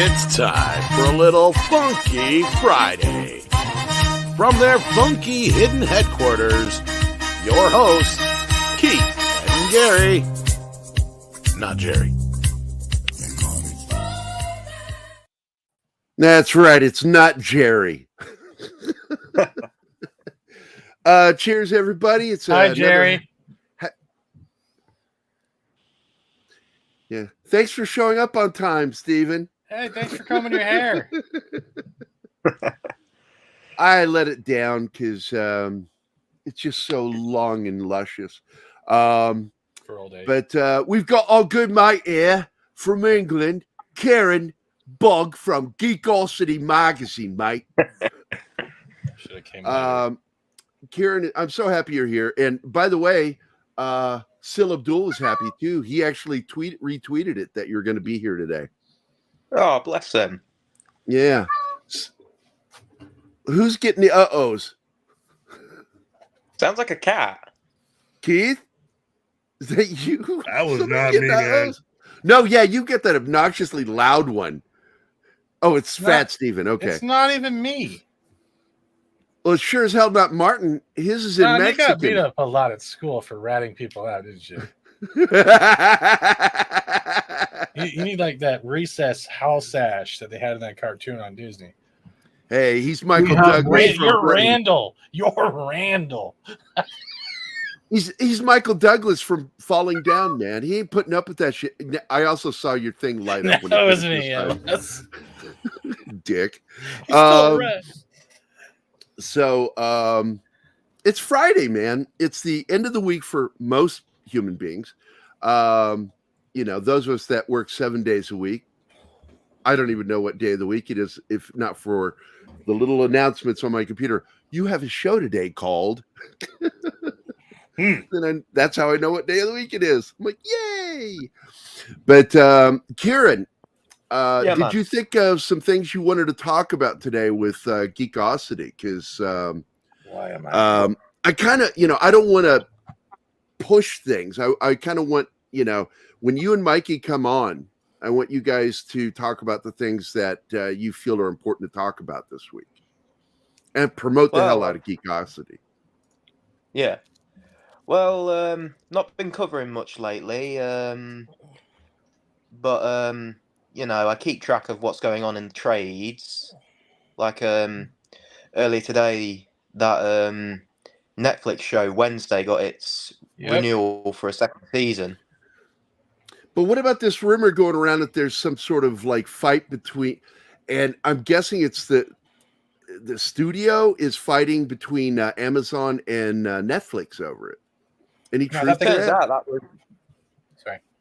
It's time for a little Funky Friday. From their funky hidden headquarters, your hosts, Keith and Gary. Not Jerry. That's right. It's not Jerry. Cheers, everybody. It's Hi, Jerry. Yeah. Thanks for showing up on time, Steven. Hey, thanks for combing your hair. I let it down because it's just so long and luscious. For all day. But we've got our good mate here from England, Karen Bog from Geekosity Magazine, mate. Should have came later. Karen, I'm so happy you're here. And by the way, Sil Abdul is happy too. He actually retweeted it that you're going to be here today. Oh, bless him. Yeah. Who's getting the uh-ohs? Sounds like a cat. Keith? Is that you? That was Somebody not getting me, the man. uh-ohs? No, yeah, you get that obnoxiously loud one. Oh, it's Fat Steven. Okay. It's not even me. Well, it's sure as hell not Martin. His is in You Mexican. got beat up a lot at school for ratting people out, didn't you? You need like that recess house sash that they had in that cartoon on Disney. Hey, he's Michael Douglas. You're Randall. You're Randall. He's Michael Douglas from Falling Down, man. He ain't putting up with that shit. I also saw your thing light up. That was me. Dick. He's still red. So it's Friday, man. It's the end of the week for most human beings. Those of us that work 7 days a week. I don't even know what day of the week it is, if not for the little announcements on my computer. You have a show today called. And that's how I know what day of the week it is. I'm like, yay! But Kieran, did you think of some things you wanted to talk about today with Geekosity? Because why am I? I kind of, I don't want to push things. I kind of want, when you and Mikey come on, I want you guys to talk about the things that you feel are important to talk about this week and promote the hell out of Geekosity. Yeah. Well, not been covering much lately, but I keep track of what's going on in the trades. Like earlier today, that Netflix show Wednesday got its renewal for a second season. But what about this rumor going around that there's some sort of like fight between, and I'm guessing it's the studio is fighting between Amazon and Netflix over it. Any truth to that?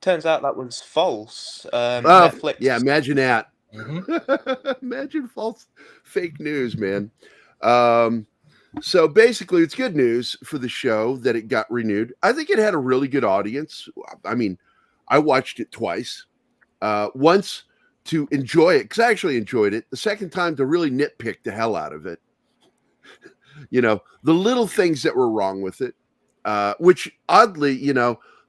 Turns out that was false. Netflix. Yeah, imagine that. Mm-hmm. Imagine false fake news, man. So basically, it's good news for the show that it got renewed. I think it had a really good audience. I mean, I watched it twice. Once to enjoy it, because I actually enjoyed it. The second time to really nitpick the hell out of it. The little things that were wrong with it. Which oddly,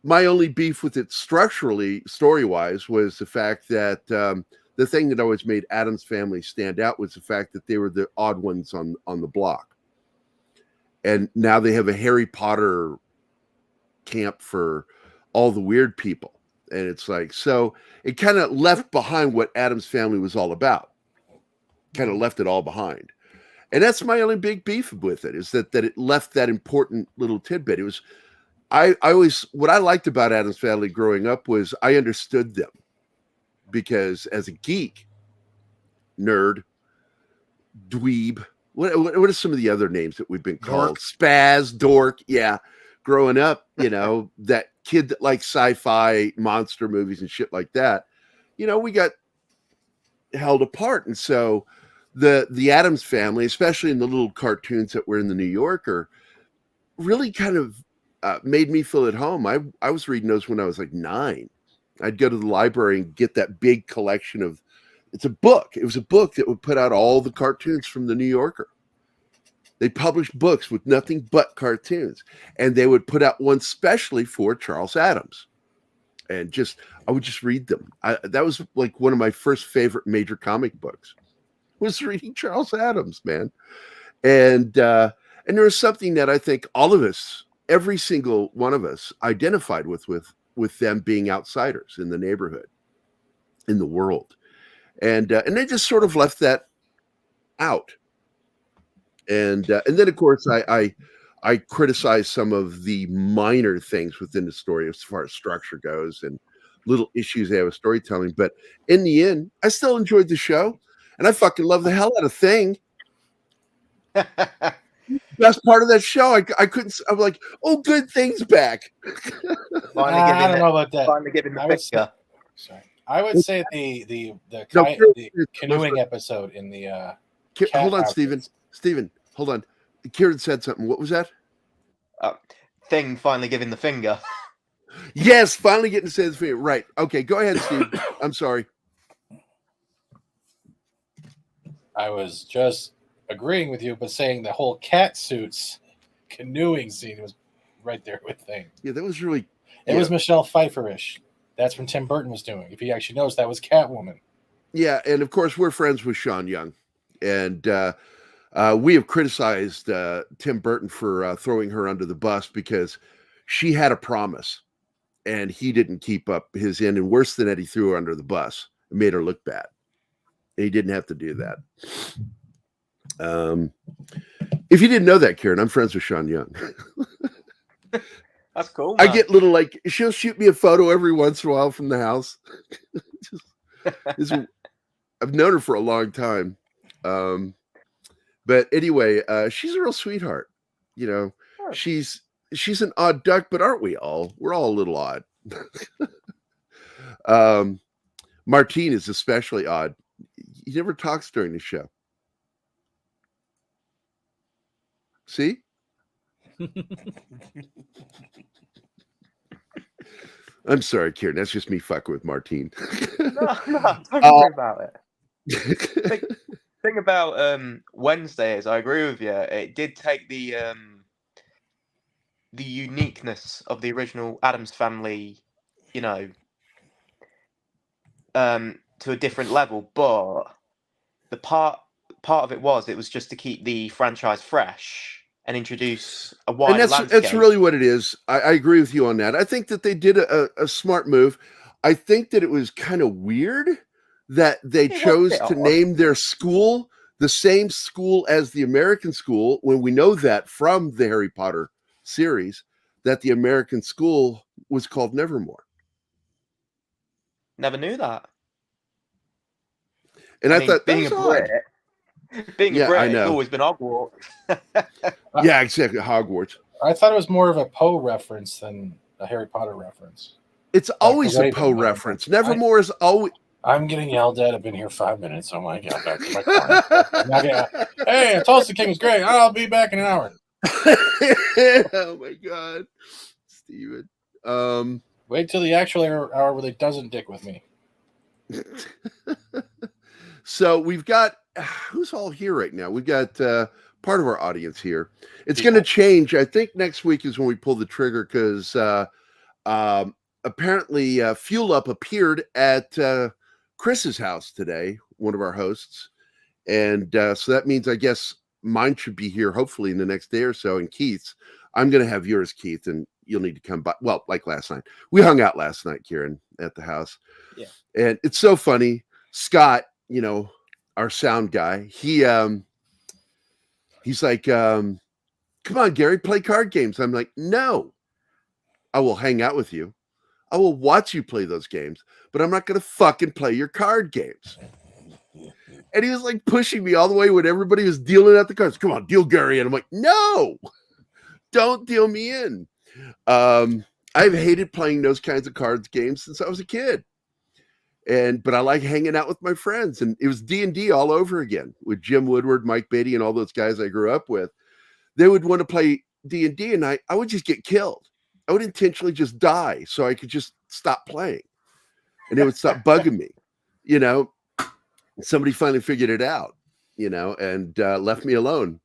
my only beef with it structurally, story-wise, was the fact that the thing that always made Addams Family stand out was the fact that they were the odd ones on the block. And now they have a Harry Potter camp for all the weird people. And it's like, so it kind of left behind what Addams Family was all about. Kind of left it all behind. And that's my only big beef with it, is that it left that important little tidbit. It was, I always, what I liked about Addams Family growing up was I understood them, because as a geek, nerd, dweeb, what are some of the other names that we've been called? Dork. Spaz, dork. Yeah. Growing up, that kid that likes sci-fi monster movies and shit like that, we got held apart. And so the Addams Family, especially in the little cartoons that were in the New Yorker, really kind of made me feel at home. I was reading those when I was like 9. I'd go to the library and get that big collection of, it's a book. It was a book that would put out all the cartoons from the New Yorker. They published books with nothing but cartoons, and they would put out one specially for Charles Addams. and I would just read them. That was like one of my first favorite major comic books, was reading Charles Addams, man. And there was something that I think all of us, every single one of us, identified with them being outsiders in the neighborhood, in the world, and they just sort of left that out. And then of course I criticize some of the minor things within the story as far as structure goes and little issues they have with storytelling. But in the end, I still enjoyed the show, and I fucking love the hell out of Thing. Best part of that show, I couldn't. I'm like, oh, good, Thing's back. I don't know about that. Finally giving the finger. Sorry, I would say the canoeing episode in the. Hold on, Steven, hold on. Kieran said something. What was that? Thing finally giving the finger. Yes, finally getting to say the finger. Right. Okay, go ahead, Steve. I'm sorry. I was just agreeing with you, but saying the whole cat suits canoeing scene was right there with Thing. Yeah, that was really. It was Michelle Pfeiffer-ish. That's when Tim Burton was doing. If he actually knows, that was Catwoman. Yeah, and of course we're friends with Sean Young, and we have criticized Tim Burton for throwing her under the bus because she had a promise, and he didn't keep up his end. And worse than that, he threw her under the bus and made her look bad. And he didn't have to do that. If you didn't know that, Kieran, I'm friends with Sean Young. That's cool. Man. I get little, like, she'll shoot me a photo every once in a while from the house. I've known her for a long time. But anyway, she's a real sweetheart. You know, sure. She's an odd duck, but aren't we all? We're all a little odd. Martine is especially odd. He never talks during the show. See? I'm sorry, Kieran. That's just me fucking with Martine. No, don't worry about it. Thing about Wednesday is, I agree with you. It did take the uniqueness of the original Addams Family, you know, to a different level. But the part of it was just to keep the franchise fresh and introduce a wider landscape. That's really what it is. I agree with you on that. I think that they did a smart move. I think that it was kind of weird that they chose to name their school the same school as the American school, when we know that from the Harry Potter series that the American school was called Nevermore. Never knew that. And I thought, being a Brit, it's always been Hogwarts. Yeah, exactly, Hogwarts. I thought it was more of a Poe reference than a Harry Potter reference. It's always a Poe reference. Nevermore is always. I'm getting yelled at. I've been here 5 minutes. So I get back to my corner. Hey, Tulsa King was great. I'll be back in an hour. Oh my God, Steven. Wait till the actual hour where they doesn't dick with me. So we've got, who's all here right now? We've got part of our audience here. It's going to change. I think next week is when we pull the trigger, because apparently Fuel Up appeared at Chris's house today, one of our hosts. And so that means, I guess, mine should be here hopefully in the next day or so. And Keith's, I'm going to have yours, Keith, and you'll need to come by. Well, like last night. We hung out last night, Kieran, at the house. Yeah. And it's so funny. Scott, you know, our sound guy, he's like, come on, Gary, play card games. I'm like, no, I will hang out with you. I will watch you play those games, but I'm not going to fucking play your card games. And he was like pushing me all the way when everybody was dealing out the cards. Come on, deal Gary. And I'm like, no, don't deal me in. I've hated playing those kinds of cards games since I was a kid. But I like hanging out with my friends, and it was D&D all over again with Jim Woodward, Mike Beatty, and all those guys I grew up with. They would want to play D&D, and I would just get killed. I would intentionally just die so I could just stop playing, and it would stop bugging me, you know. Somebody finally figured it out, you know, and left me alone.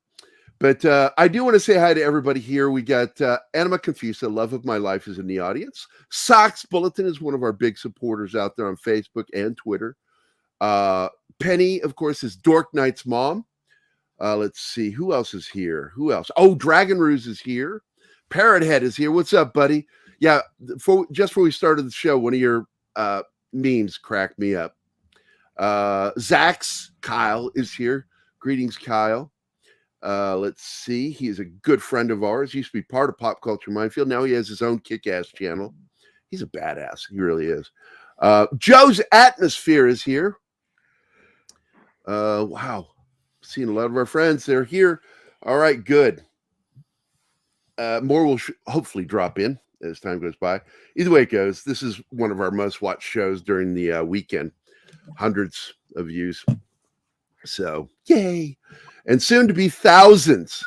But I do want to say hi to everybody here. We got Anima Confusa, Love of My Life, is in the audience. Socks Bulletin is one of our big supporters out there on Facebook and Twitter. Penny, of course, is Dork Knight's mom. Let's see. Who else is here? Who else? Oh, Dragon Ruse is here. Parrot Head is here. What's up, buddy? Yeah, just before we started the show, one of your memes cracked me up. Zach's Kyle is here. Greetings, Kyle. Let's see. He is a good friend of ours. He used to be part of Pop Culture Minefield. Now he has his own kick-ass channel. He's a badass. He really is. Joe's Atmosphere is here. Wow. Seeing a lot of our friends. They're here. All right, good. More will hopefully drop in as time goes by. Either way it goes, this is one of our most watched shows during the weekend. Hundreds of views. So, yay. And soon to be thousands,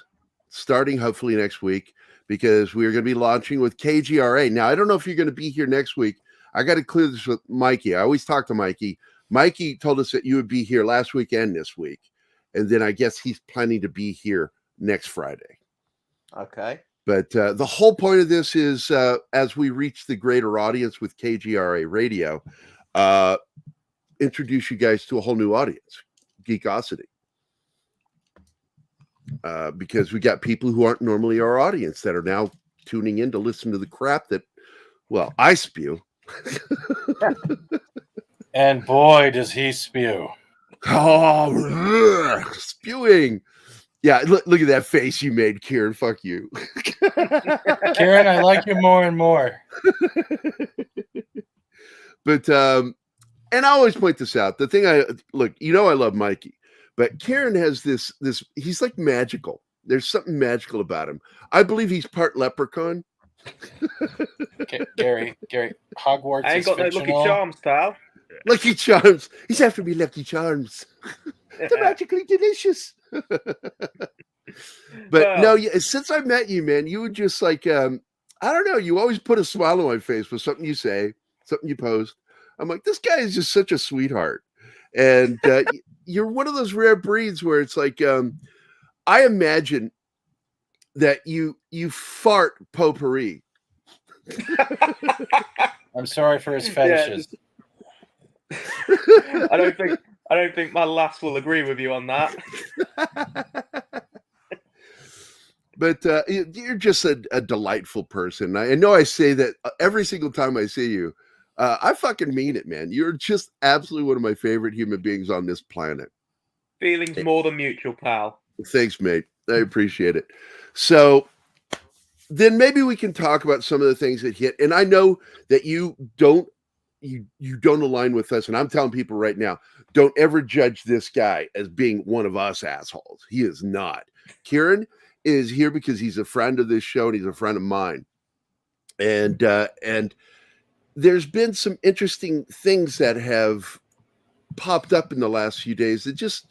starting hopefully next week, because we're going to be launching with KGRA. Now, I don't know if you're going to be here next week. I got to clear this with Mikey. I always talk to Mikey. Mikey told us that you would be here last week and this week. And then I guess he's planning to be here next Friday. Okay. But the whole point of this is as we reach the greater audience with KGRA Radio, introduce you guys to a whole new audience, Geekosity. Because we got people who aren't normally our audience that are now tuning in to listen to the crap that, well, I spew. And boy, does he spew. Oh, spewing. Yeah, look at that face you made, Kieran. Fuck you. Kieran, I like you more and more. But, and I always point this out. The thing I love Mikey, but Kieran has this, he's like magical. There's something magical about him. I believe he's part leprechaun. Okay, Gary, Hogwarts I ain't is got fictional. no Lucky Charms, pal. Lucky Charms. He's after me, Lucky Charms. They're magically delicious. But no, since I met you, man, you would just like, I don't know, you always put a smile on my face with something you say, something you post. I'm like, this guy is just such a sweetheart. And you're one of those rare breeds where it's like, I imagine that you fart potpourri. I'm sorry for his fetishes. Yeah. I don't think my lass will agree with you on that. But you're just a delightful person. I know I say that every single time I see you. I fucking mean it, man. You're just absolutely one of my favorite human beings on this planet. Feelings more than mutual, pal. Thanks, mate. I appreciate it. So then maybe we can talk about some of the things that hit. And I know that you don't align with us. And I'm telling people right now, don't ever judge this guy as being one of us assholes. He is not. Kieran is here because he's a friend of this show and he's a friend of mine. And there's been some interesting things that have popped up in the last few days that just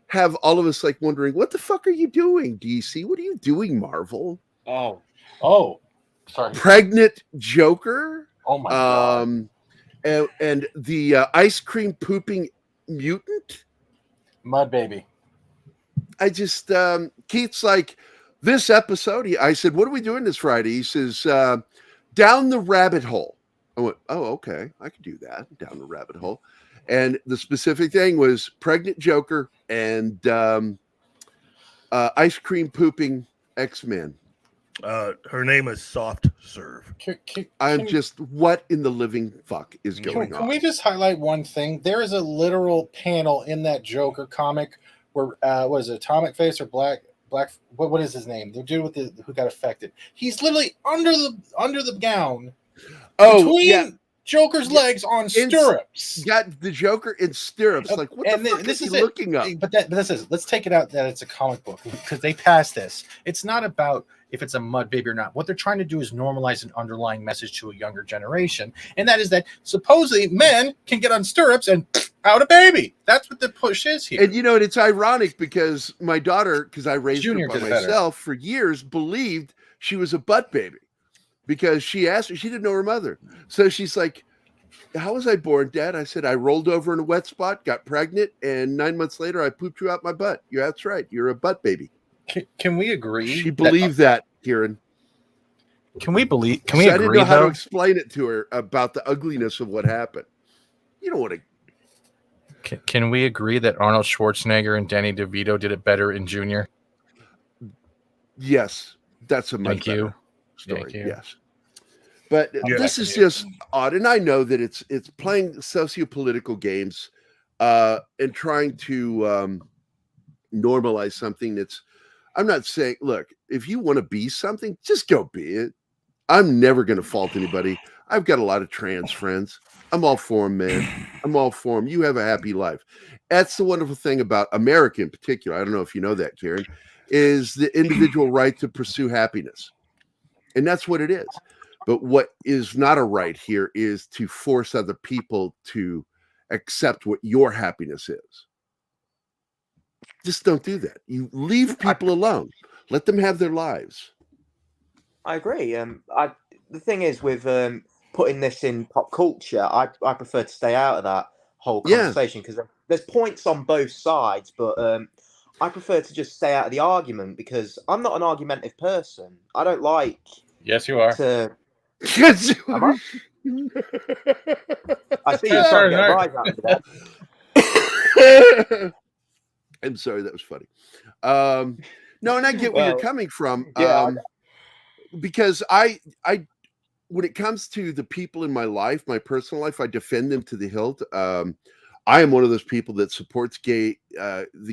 have all of us like wondering, what the fuck are you doing, DC? What are you doing, Marvel? Oh, sorry. Pregnant Joker? Oh my god. And the ice cream pooping mutant? Mud baby. I just, Keith's like, this episode, I said, what are we doing this Friday? He says, down the rabbit hole. I went, oh, okay, I could do that, down the rabbit hole. And the specific thing was Pregnant Joker and ice cream pooping X-Men. Her name is Soft Serve. What in the living fuck is going on? Can we just highlight one thing? There is a literal panel in that Joker comic where what is it, Atomic Face or Black? What is his name? The dude who got affected. He's literally under the gown. Between Joker's legs on stirrups. Got the Joker in stirrups. Like, what the fuck is he looking up? But this is, let's take it out that it's a comic book because they passed this. It's not about if it's a mud baby or not. What they're trying to do is normalize an underlying message to a younger generation. And that is that supposedly men can get on stirrups and out a baby. That's what the push is here. And it's ironic because my daughter, because I raised her by myself for years, believed she was a butt baby. Because she asked her, she didn't know her mother. So she's like, how was I born, Dad? I said, I rolled over in a wet spot, got pregnant, and 9 months later, I pooped you out my butt. Yeah, that's right. You're a butt baby. Can we agree? She believed that, Kieran. Can we I agree didn't know how to though? explain it to her about the ugliness of what happened. You don't want to. Can we agree that Arnold Schwarzenegger and Danny DeVito did it better in Junior? Yes, that's a much Thank you. better story. Thank you. Yes, but Yeah. this is just odd, and I know that it's playing socio-political games and trying to normalize something that's. I'm not saying, look, if you want to be something, just go be it. I'm never going to fault anybody. I've got a lot of trans friends. I'm all for them, man. I'm all for them. You have a happy life. That's the wonderful thing about America in particular. I don't know if you know that, Karen, is the individual right to pursue happiness. And that's what it is. But what is not a right here is to force other people to accept what your happiness is. Just don't do that. You leave people alone. Let them have their lives. I agree. The thing is with putting this in pop culture, I prefer to stay out of that whole conversation because there's points on both sides, but I prefer to just stay out of the argument because I'm not an argumentative person. I don't like. Yes, you are. Yes, you Am are. I see you trying to get a rise out of that. I'm sorry, that was funny. No, and I get where you're coming from. Because I when it comes to the people in my life, my personal life, I defend them to the hilt. I am one of those people that supports the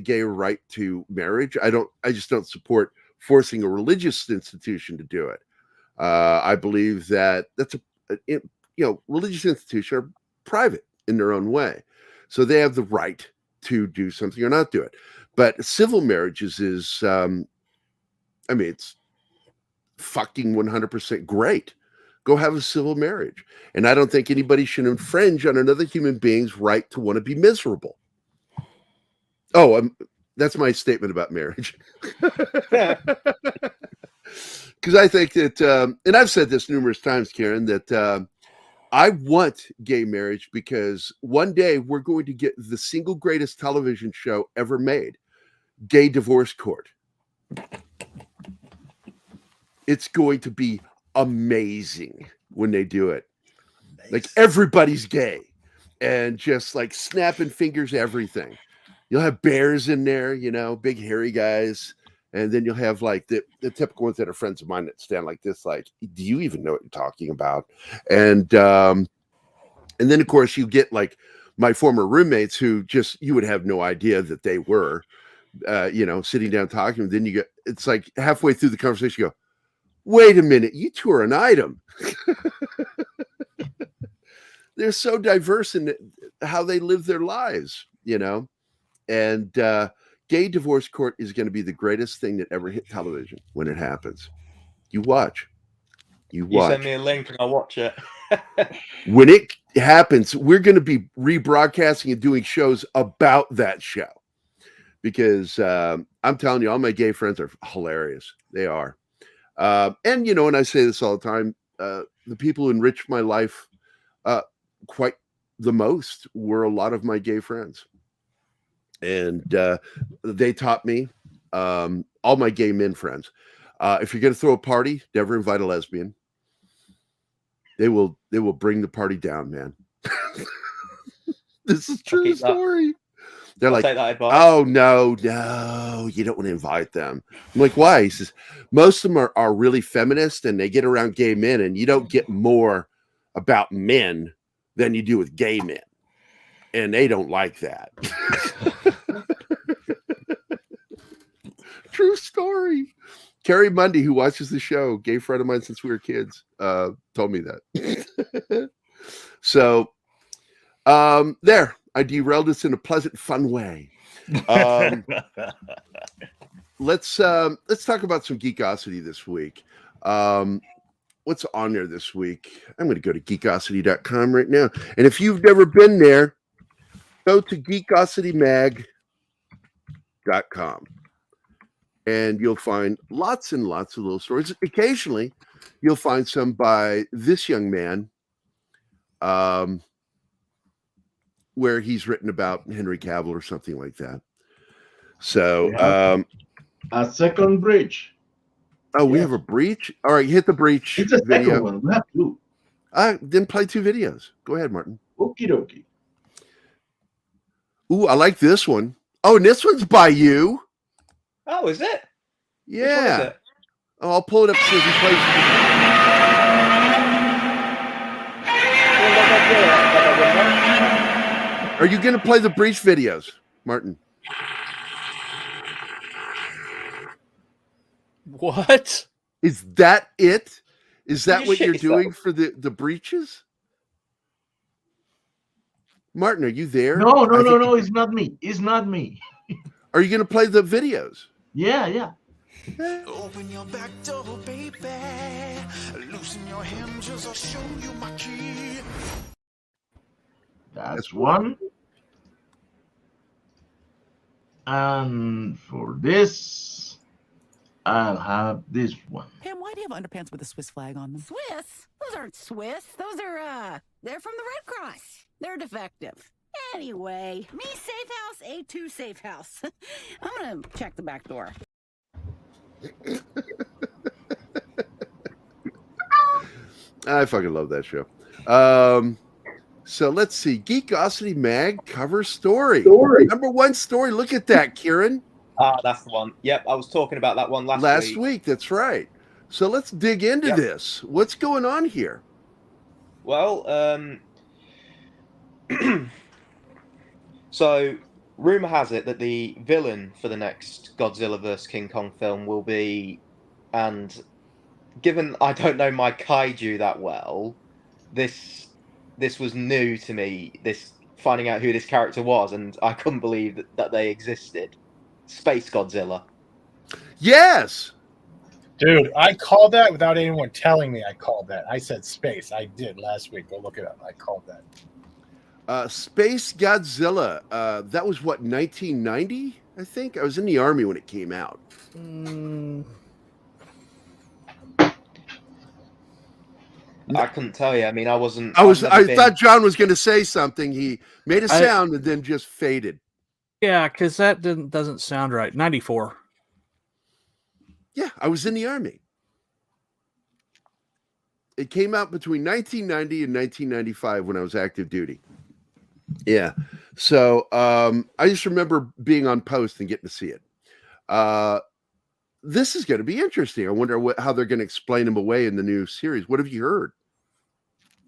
gay right to marriage. I just don't support forcing a religious institution to do it. I believe that that's religious institutions are private in their own way, so they have the right to do something or not do it. But civil marriages is, it's fucking 100% great. Go have a civil marriage. And I don't think anybody should infringe on another human being's right to want to be miserable. Oh, that's my statement about marriage. Because I think that, and I've said this numerous times, Karen, that I want gay marriage because one day we're going to get the single greatest television show ever made, Gay Divorce Court. It's going to be amazing when they do it. Nice. Like everybody's gay and just like snapping fingers, everything. You'll have bears in there, big hairy guys. And then you'll have like the typical ones that are friends of mine that stand like this, like, do you even know what you're talking about? And then of course you get like my former roommates who just, you would have no idea that they were, sitting down talking. And then it's like halfway through the conversation, you go, wait a minute, you two are an item. They're so diverse in how they live their lives, and Gay Divorce Court is going to be the greatest thing that ever hit television when it happens. You watch. You send me a link and I'll watch it. When it happens, we're going to be rebroadcasting and doing shows about that show because I'm telling you, all my gay friends are hilarious. They are. And, and I say this all the time, the people who enriched my life quite the most were a lot of my gay friends. And they taught me, all my gay men friends, if you're going to throw a party, never invite a lesbian. They will bring the party down, man. This is true story. They're like, oh, no, you don't want to invite them. I'm like, why? He says, most of them are really feminist and they get around gay men and you don't get more about men than you do with gay men. And they don't like that. True story. Carrie Mundy, who watches the show, gay friend of mine since we were kids, told me that. So there, I derailed this in a pleasant, fun way. Let's talk about some geekosity this week. What's on there this week? I'm going to go to geekosity.com right now. And if you've never been there, go to geekositymag.com. And you'll find lots and lots of little stories. Occasionally, you'll find some by this young man, where he's written about Henry Cavill or something like that. So, a second breach. Oh, we Yes. have a breach? All right, hit the breach It's a video. second one. We have two. Then play 2 videos. Go ahead, Martin. Okie dokie. Ooh, I like this one. Oh, and this one's by you. Oh, is it? Yeah. Which one is it? Oh, I'll pull it up so he plays. Are you going to play the breach videos, Martin? What? Is that it? Is that You what shit you're yourself. doing for the breaches? Martin, are you there? No, I think- it's not me. It's not me. Are you going to play the videos? Yeah. Open your back door, baby. Loosen your hinges, I'll show you my key. That's one. And for this, I'll have this one. Pam, why do you have underpants with a Swiss flag on them? Swiss? Those aren't Swiss. Those are, they're from the Red Cross. They're defective. Anyway, me safe house, A2 safe house. I'm gonna check the back door. I fucking love that show. So let's see. Geekosity Mag cover story. Number 1 story. Look at that, Kieran. Ah, that's the one. Yep, I was talking about that one last week. That's right. So let's dig into this. What's going on here? Well, so rumor has it that the villain for the next Godzilla vs. King Kong film will be, and given I don't know my kaiju that well, this was new to me. This finding out who this character was, and I couldn't believe that they existed. Space Godzilla. Yes. Dude, I called that without anyone telling me I called that. I said space. I did last week. Go look it up. I called that. Space Godzilla. That was what, 1990? I think I was in the Army when it came out. I couldn't tell you. I mean, I wasn't. I thought John was going to say something. He made a sound and then just faded. Yeah, because that doesn't sound right. 94. Yeah, I was in the Army. It came out between 1990 and 1995 when I was active duty. Yeah. So I just remember being on post and getting to see it. This is going to be interesting. I wonder how they're going to explain him away in the new series. What have you heard?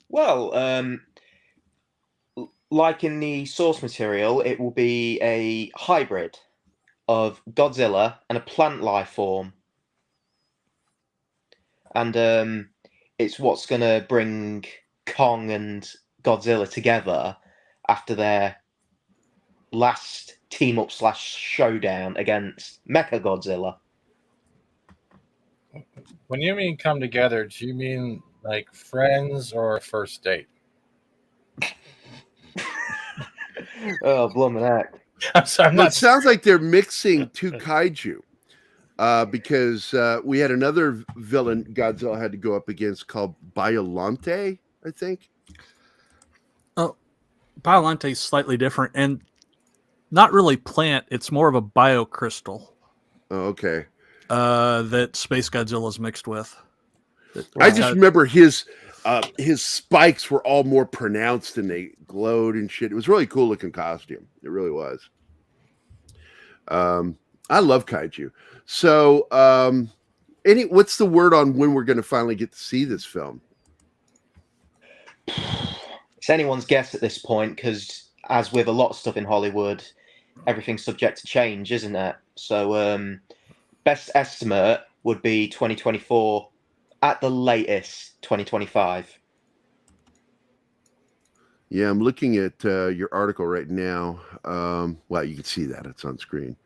Well, like in the source material, it will be a hybrid of Godzilla and a plant life form. And it's what's going to bring Kong and Godzilla together after their last team-up / showdown against Mechagodzilla. When you mean come together, do you mean like friends or a first date? Oh, blooming heck. I'm sorry. It sounds like they're mixing 2 kaiju. Because we had another villain Godzilla had to go up against called Biollante, I think. Oh, Biollante is slightly different and not really plant. It's more of a biocrystal. Oh, okay. That Space Godzilla is mixed with. I just remember his spikes were all more pronounced and they glowed and shit. It was a really cool looking costume. It really was. I love kaiju. So, what's the word on when we're going to finally get to see this film? It's anyone's guess at this point, because as with a lot of stuff in Hollywood, everything's subject to change, isn't it? So, best estimate would be 2024, at the latest 2025. Yeah, I'm looking at your article right now. Well, you can see that it's on screen.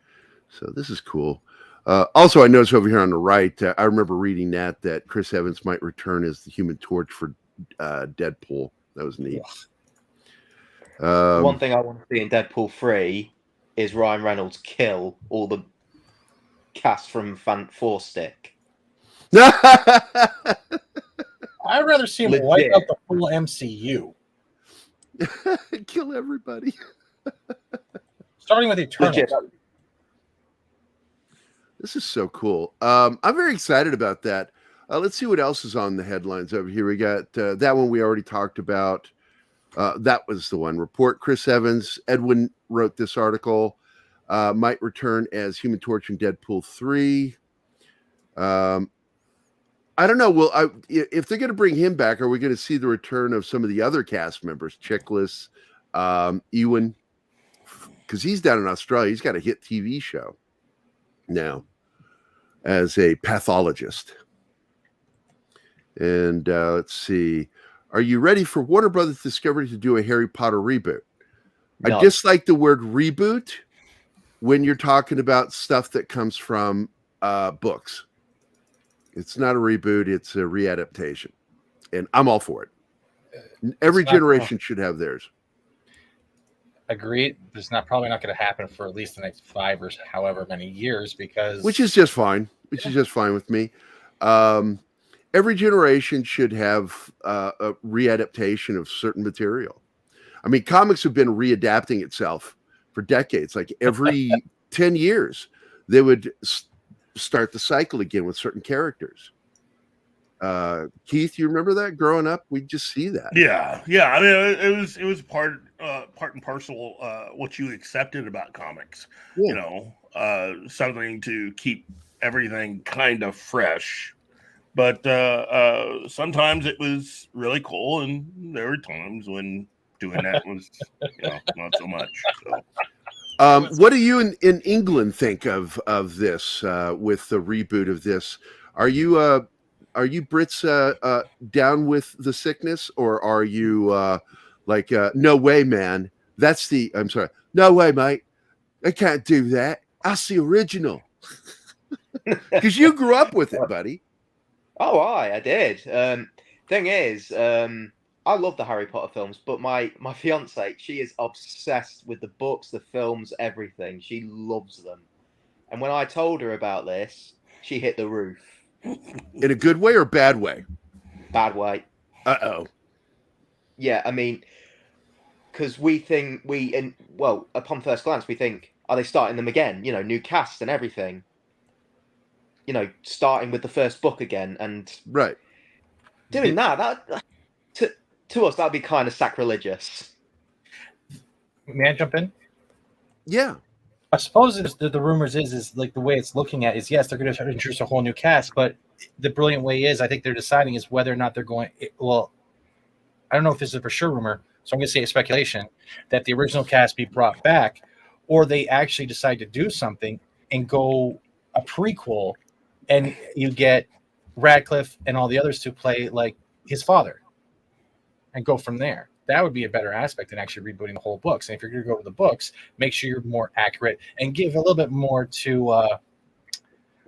So this is cool. Also, I noticed over here on the right, I remember reading that Chris Evans might return as the Human Torch for Deadpool. That was neat. One thing I want to see in Deadpool 3 is Ryan Reynolds kill all the cast from Four Stick. I'd rather see him Legit. wipe out the full MCU. Kill everybody. Starting with Eternals. Legit. This is so cool. I'm very excited about that. Let's see what else is on the headlines over here. We got that one we already talked about. That was the one. Report Chris Evans. Edwin wrote this article. Might return as Human Torch in Deadpool 3. I don't know. Well, if they're going to bring him back, are we going to see the return of some of the other cast members? Chickless, Ewan, because he's down in Australia. He's got a hit TV show now as a pathologist. And let's see. Are you ready for Warner Brothers Discovery to do a Harry Potter reboot? No. I dislike the word reboot when you're talking about stuff that comes from books. It's not a reboot. It's a readaptation. And I'm all for it. Every generation should have theirs. Agreed. It's probably not going to happen for at least the next 5 or however many years because... Which is just fine. Which is just fine with me. Every generation should have a readaptation of certain material. I mean, comics have been readapting itself for decades. Like every 10 years, they would start the cycle again with certain characters. Keith, you remember that growing up? We'd just see that. Yeah. I mean, it was part and parcel what you accepted about comics. Yeah. You know, something to keep everything kind of fresh. But sometimes it was really cool, and there were times when doing that was, not so much. So. What do you in England think of this with the reboot of this? Are you Brits down with the sickness, or are you like no way, man? I'm sorry, no way, mate. I can't do that. That's the original. Because you grew up with it, buddy. Oh, I did. Thing is, I love the Harry Potter films, but my fiance, she is obsessed with the books, the films, everything. She loves them. And when I told her about this, she hit the roof. In a good way or bad way? Bad way. Uh-oh. Yeah, I mean, because upon first glance, we think, are they starting them again? New cast and everything. Starting with the first book again and right. Doing that to us, that'd be kind of sacrilegious. May I jump in? Yeah. I suppose the rumors is like the way it's looking at is, yes, they're going to introduce a whole new cast, but the brilliant way is I think they're deciding is whether or not they're going. Well, I don't know if this is a for sure rumor, so I'm going to say a speculation that the original cast be brought back, or they actually decide to do something and go a prequel, and you get Radcliffe and all the others to play like his father, and go from there. That would be a better aspect than actually rebooting the whole books. And if you're going to go to the books, make sure you're more accurate and give a little bit more to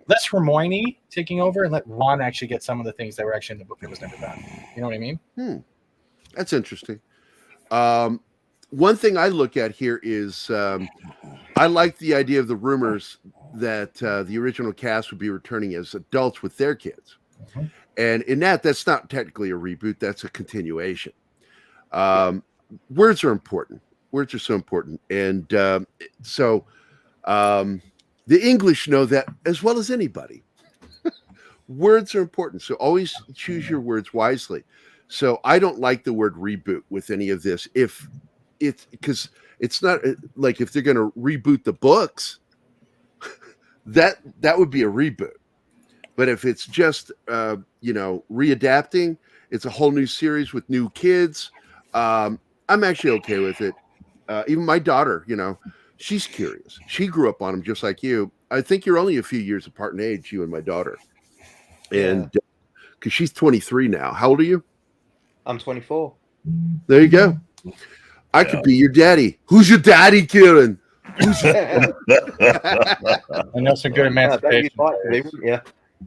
less Hermione taking over and let Ron actually get some of the things that were actually in the book that was never done. You know what I mean? That's interesting. One thing I look at here is I like the idea of the rumors that the original cast would be returning as adults with their kids. Mm-hmm. And in that's not technically a reboot. That's a continuation. Words are important. Words are so important. And so the English know that as well as anybody. Words are important. So always choose your words wisely. So I don't like the word reboot with any of this. If it's because it's not like if they're going to reboot the books, that would be a reboot. But if it's just, readapting, it's a whole new series with new kids. I'm actually okay with it. Even my daughter, she's curious. She grew up on them just like you. I think you're only a few years apart in age, you and my daughter. And because she's 23 now. How old are you? I'm 24. There you go. I could be your daddy. Who's your daddy, Kieran? I know some good emancipation. Yeah.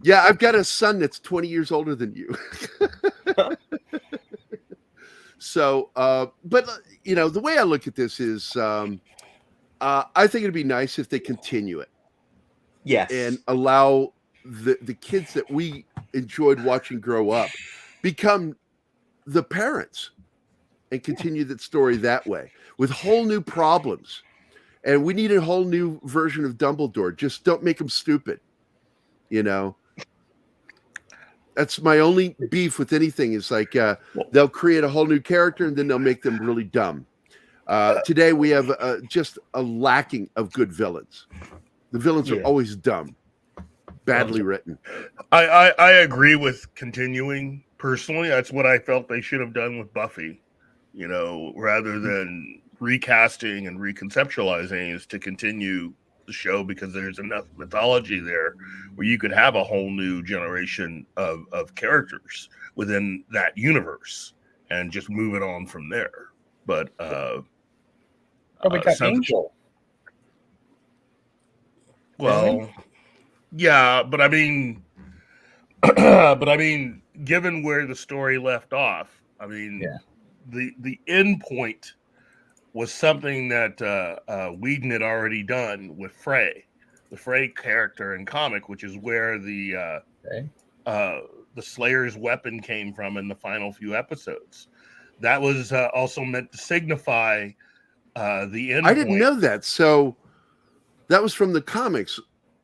Yeah, I've got a son that's 20 years older than you. So, but the way I look at this is, I think it'd be nice if they continue it. Yes. And allow the kids that we enjoyed watching grow up become the parents and continue that story that way with whole new problems. And we need a whole new version of Dumbledore. Just don't make him stupid. You know, that's my only beef with anything. Is like they'll create a whole new character and then they'll make them really dumb. Today we have just a lacking of good villains. The villains are always dumb, badly written. I agree with continuing. Personally, that's what I felt they should have done with Buffy. You know, rather than recasting and reconceptualizing, is to continue the show, because there's enough mythology there where you could have a whole new generation of characters within that universe and just move it on from there. But we got Angel. Well, yeah, but I mean, given where the story left off, I mean, the end point was something that Whedon had already done with Frey, the Frey character in comic, which is where the Slayer's weapon came from in the final few episodes. That was also meant to signify the end. I didn't know that. So that was from the comics.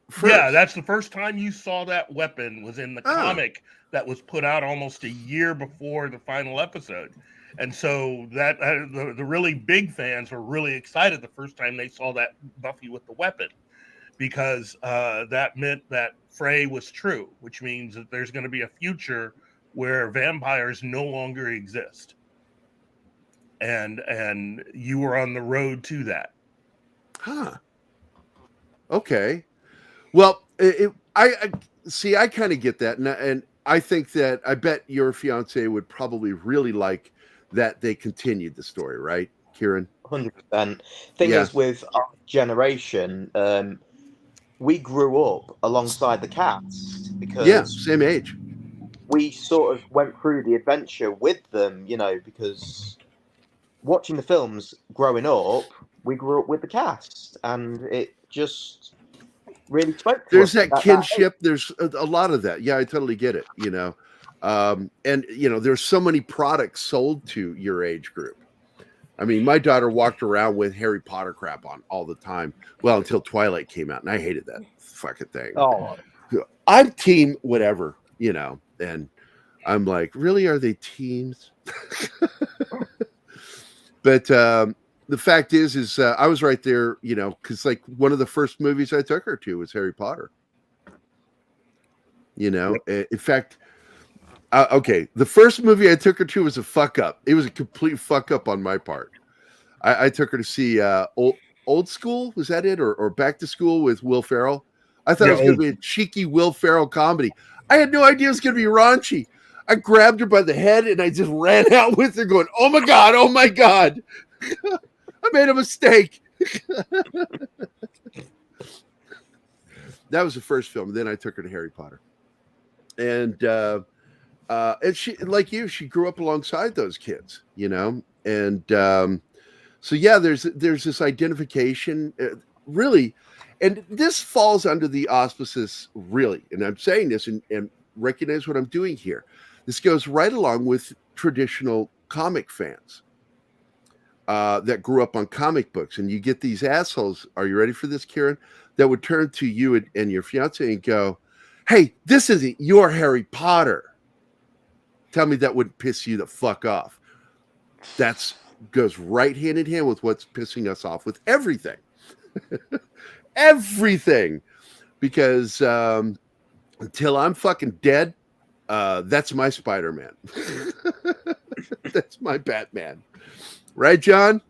First. Yeah, that's the first time you saw that weapon was in the comic that was put out almost a year before the final episode. And so that the really big fans were really excited the first time they saw that Buffy with the weapon, because that meant that Frey was true, which means that there's going to be a future where vampires no longer exist. And you were on the road to that. Huh. Okay. Well, I see. I kind of get that, and I think that I bet your fiance would probably really like that they continued the story, right, Kieran? 100%. Thing is, with our generation, we grew up alongside the cast because same age. We sort of went through the adventure with them, you know, because watching the films growing up, we grew up with the cast, and it just really spoke to There's us that kinship. There's a lot of that. Yeah, I totally get it. You know, and you know, there's so many products sold to your age group. I mean, my daughter walked around with Harry Potter crap on all the time. Well, until Twilight came out, and I hated that fucking thing. Oh, I'm team whatever, you know, and I'm like, really, are they teams? But the fact is I was right there, you know, because like one of the first movies I took her to was Harry Potter. You know, in fact, okay, the first movie I took her to was a fuck up. It was a complete fuck up on my part. I took her to see Old School. Was that it? Or Back to School with Will Ferrell? I thought it was going to be a cheeky Will Ferrell comedy. I had no idea it was going to be raunchy. I grabbed her by the head and I just ran out with her going, oh my God, oh my God. I made a mistake. That was the first film. Then I took her to Harry Potter. And she, like you, she grew up alongside those kids, you know? And so, yeah, there's this identification, really. And this falls under the auspices, really. And I'm saying this and recognize what I'm doing here. This goes right along with traditional comic fans that grew up on comic books. And you get these assholes, are you ready for this, Kieran? That would turn to you and your fiance and go, hey, this isn't your Harry Potter. Tell me that wouldn't piss you the fuck off. That's goes right hand in hand with what's pissing us off with everything. Everything. Because until I'm fucking dead, that's my Spider-Man. That's my Batman. Right, John?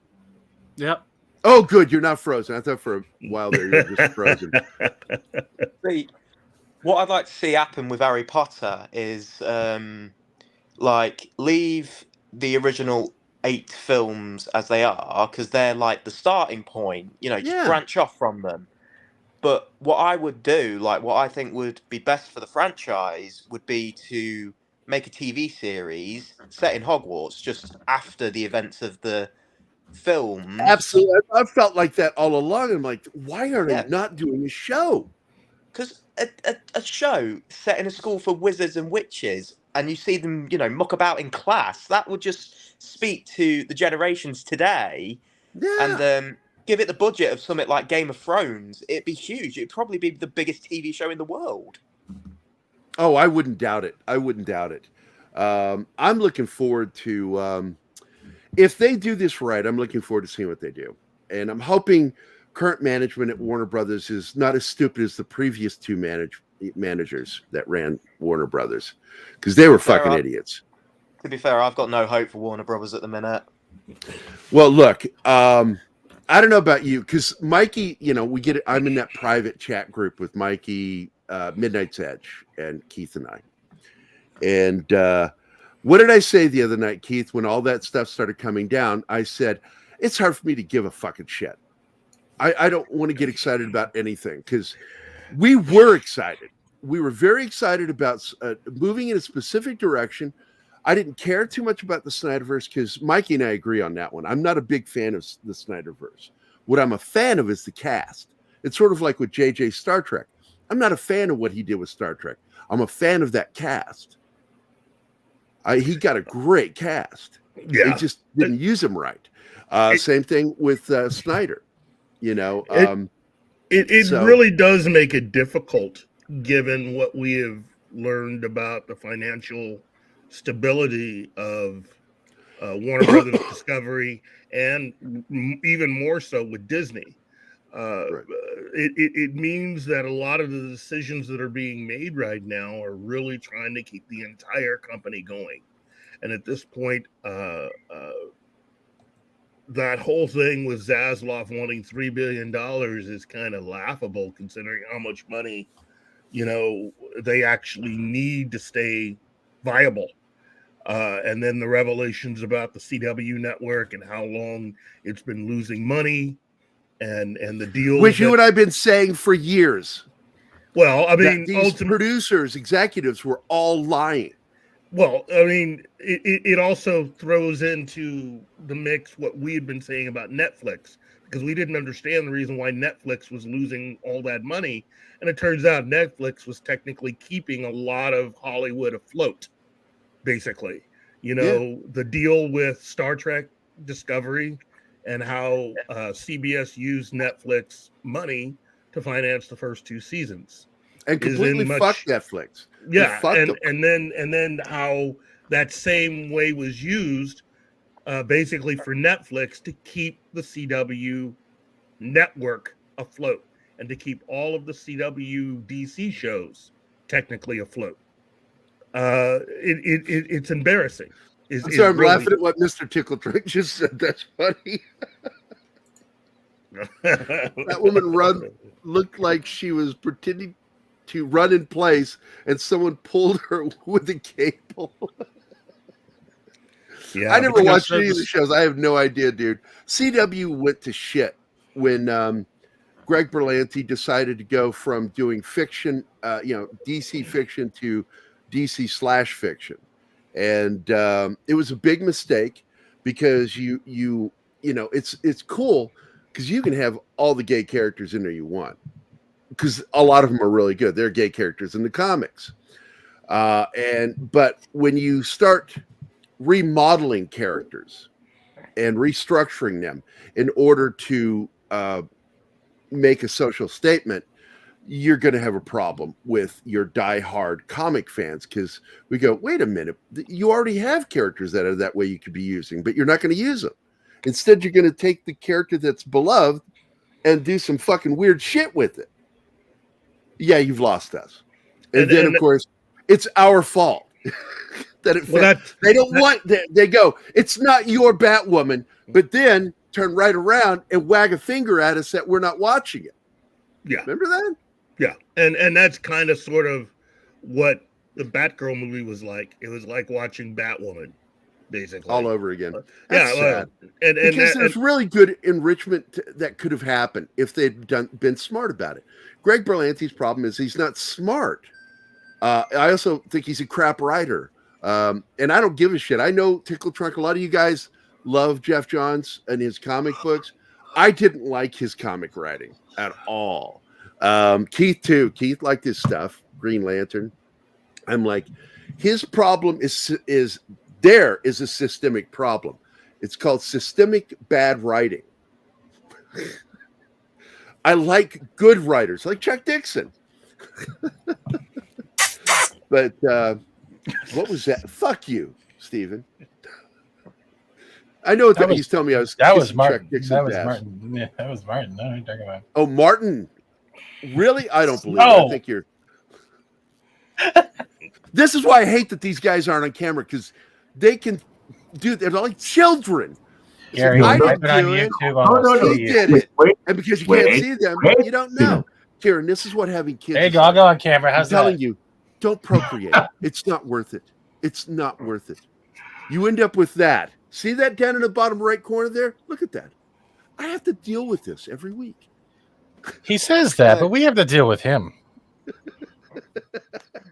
Yep. Oh, good. You're not frozen. I thought for a while there you were just frozen. See, what I'd like to see happen with Harry Potter is like leave the original 8 films as they are, because they're like the starting point, you know, just branch off from them. But what I would do, like what I think would be best for the franchise, would be to make a TV series set in Hogwarts just after the events of the films. Absolutely. I've felt like that all along. I'm like, why are they not doing a show? Because a show set in a school for wizards and witches, and you see them, you know, muck about in class, that would just speak to the generations today. Yeah. And give it the budget of something like Game of Thrones, it'd be huge. It'd probably be the biggest TV show in the world. Oh, I wouldn't doubt it. I wouldn't doubt it. I'm looking forward to if they do this right. I'm looking forward to seeing what they do, and I'm hoping current management at Warner Brothers is not as stupid as the previous two managers that ran Warner Brothers, because they were fucking idiots. To be fair, I've got no hope for Warner Brothers at the minute. Well, look, I don't know about you, because Mikey, we get it. I'm in that private chat group with Mikey, Midnight's Edge, and Keith and I. And what did I say the other night, Keith, when all that stuff started coming down? I said, it's hard for me to give a fucking shit. I don't want to get excited about anything, because we were excited. We were very excited about moving in a specific direction. I didn't care too much about the Snyderverse, because Mikey and I agree on that one. I'm not a big fan of the Snyderverse. What I'm a fan of is the cast. It's sort of like with JJ Star Trek. I'm not a fan of what he did with Star Trek. I'm a fan of that cast. He got a great cast. Yeah. He just didn't use him right. Same thing with Snyder. It really does make it difficult, given what we have learned about the financial stability of Warner Brothers Discovery, and even more so with Disney. Right. It means that a lot of the decisions that are being made right now are really trying to keep the entire company going. And at this point, that whole thing with Zaslav wanting $3 billion is kind of laughable, considering how much money, they actually need to stay viable. And then the revelations about the CW network and how long it's been losing money, and the deal, which you and I've been saying for years. Well, I mean, these producers, executives were all lying. Well, I mean, it also throws into the mix what we had been saying about Netflix, because we didn't understand the reason why Netflix was losing all that money. And it turns out Netflix was technically keeping a lot of Hollywood afloat, basically. The deal with Star Trek Discovery and how CBS used Netflix money to finance the first two seasons. And completely fucked Netflix. Yeah, and then how that same way was used basically for Netflix to keep the CW network afloat and to keep all of the CW DC shows technically afloat. It's embarrassing. I'm sorry, I'm laughing at what Mr. Tickletrick just said. That's funny. That woman looked like she was pretending to run in place, and someone pulled her with a cable. Yeah, I never watched any of the shows. I have no idea, dude. CW went to shit when Greg Berlanti decided to go from doing fiction, DC fiction, to DC / fiction, and it was a big mistake, because it's cool because you can have all the gay characters in there you want, because a lot of them are really good. They're gay characters in the comics. But when you start remodeling characters and restructuring them in order to make a social statement, you're going to have a problem with your diehard comic fans, because we go, wait a minute, you already have characters that are that way you could be using, but you're not going to use them. Instead, you're going to take the character that's beloved and do some fucking weird shit with it. Yeah, you've lost us. And then, of course, it's our fault that it they don't want that. They go, it's not your Batwoman, but then turn right around and wag a finger at us that we're not watching it. Yeah. Remember that? Yeah. And that's kind of sort of what the Batgirl movie was like. It was like watching Batwoman, basically. All over again. That's sad. Because there's really good enrichment that could have happened if they'd been smart about it. Greg Berlanti's problem is he's not smart. I also think he's a crap writer. And I don't give a shit. I know Tickle Trunk, a lot of you guys love Jeff Johns and his comic books. I didn't like his comic writing at all. Keith too. Keith liked his stuff. Green Lantern. I'm like, his problem is a systemic problem. It's called systemic bad writing. I like good writers, like Chuck Dixon. But what was that? Fuck you, Steven. I know that he's telling me I was. That was Martin. That was Martin. Yeah, that was Martin. No, what are you talking about? Oh, Martin. Really? I don't believe it. I think you're. This is why I hate that these guys aren't on camera, because they can do. They're like children. Gary, I I've didn't been on do it. YouTube He did it. And because you can't see them, you don't know. Kieran, this is what having kids. There you go. I'll go on camera. How's I'm telling you, don't procreate. It's not worth it. It's not worth it. You end up with that. See that down in the bottom right corner there? Look at that. I have to deal with this every week. He says that, but we have to deal with him.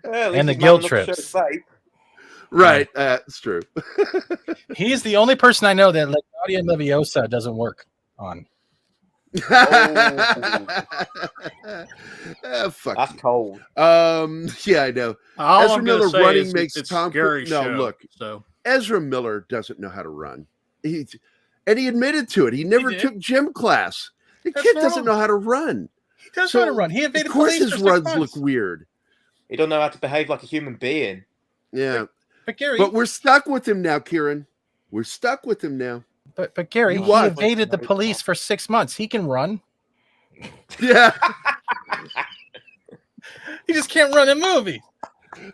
And the guilt trips. Right, it's true. He's the only person I know that Claudia Leviosa doesn't work on. Fuck That's you. cold. Yeah, I know. All Ezra I'm gonna Miller say running is makes it's Tom Gary's No, show, look. So Ezra Miller doesn't know how to run. And he admitted to it. He never took gym class. The kid doesn't know how to run. He does know how to run. He invaded Of course, police his for 6 runs months. look weird. You don't know how to behave like a human being. Yeah, But Gary, but we're stuck with him now, Kieran. We're stuck with him now. but Gary, You he what? evaded the police for 6 months. He can run. Yeah. He just can't run a movie.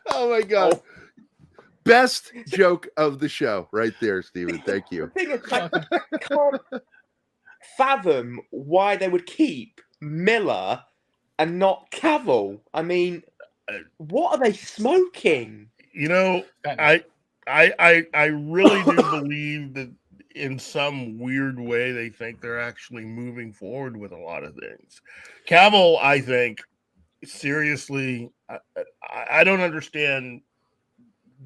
Oh my god. Best joke of the show, right there, Steven. Thank The you. thing is, I can't fathom why they would keep Miller and not Cavill. I mean, what are they smoking? You know, I really do believe that in some weird way they think they're actually moving forward with a lot of things. Cavill, I think, seriously, I don't understand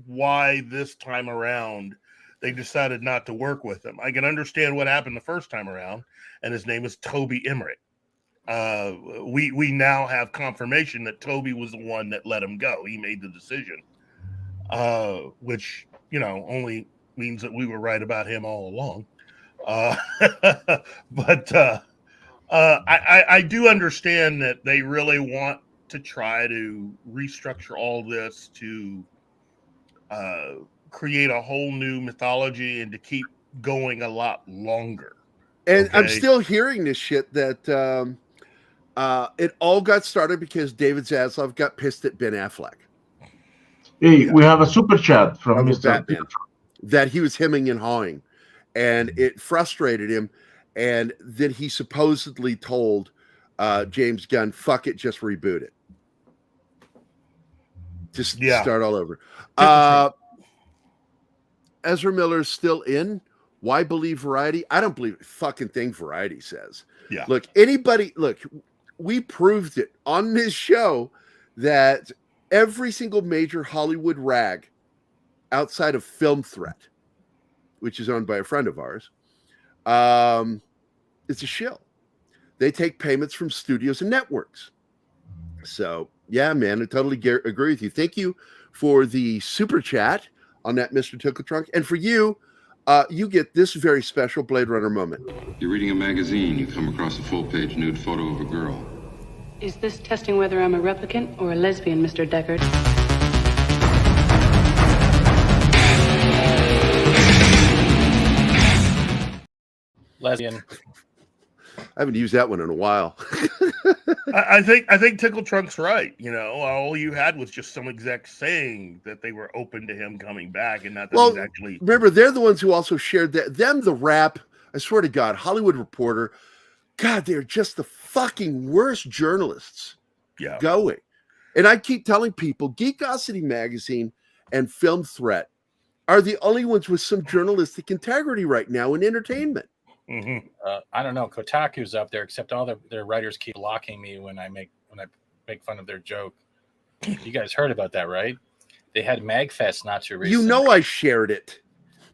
why this time around they decided not to work with him. I can understand what happened the first time around, and his name is Toby Emmerich. We now have confirmation that Toby was the one that let him go. He made the decision, which, you know, only means that we were right about him all along. But I do understand that they really want to try to restructure all this to create a whole new mythology and to keep going a lot longer. And I'm still hearing this shit that it all got started because David Zaslav got pissed at Ben Affleck. Hey, we have a super chat from Of Mr. Batman that he was hemming and hawing, and it frustrated him. And then he supposedly told James Gunn, "Fuck it, just reboot it, just start all over." Ezra Miller's still in. Why believe Variety? I don't believe a fucking thing Variety says. Yeah. Look, we proved it on this show that every single major Hollywood rag outside of Film Threat, which is owned by a friend of ours, it's a shill. They take payments from studios and networks. So, yeah, man, I totally agree with you. Thank you for the super chat on that, Mr. Tickle Trunk. And for you, you get this very special Blade Runner moment. You're reading a magazine. You come across a full-page nude photo of a girl. Is this testing whether I'm a replicant or a lesbian, Mr. Deckard? Lesbian. I haven't used that one in a while. I think Tickle Trunk's right. You know, all you had was just some execs saying that they were open to him coming back, and not that he's actually. Remember, they're the ones who also shared that. Them, the rap. I swear to God, Hollywood Reporter. God, they're just the fucking worst journalists going. And I keep telling people, Geekosity Magazine and Film Threat are the only ones with some journalistic integrity right now in entertainment. Mm-hmm. I don't know. Kotaku's up there, except all their writers keep blocking me when I make fun of their joke. You guys heard about that, right? They had MagFest not too recently. You know I shared it.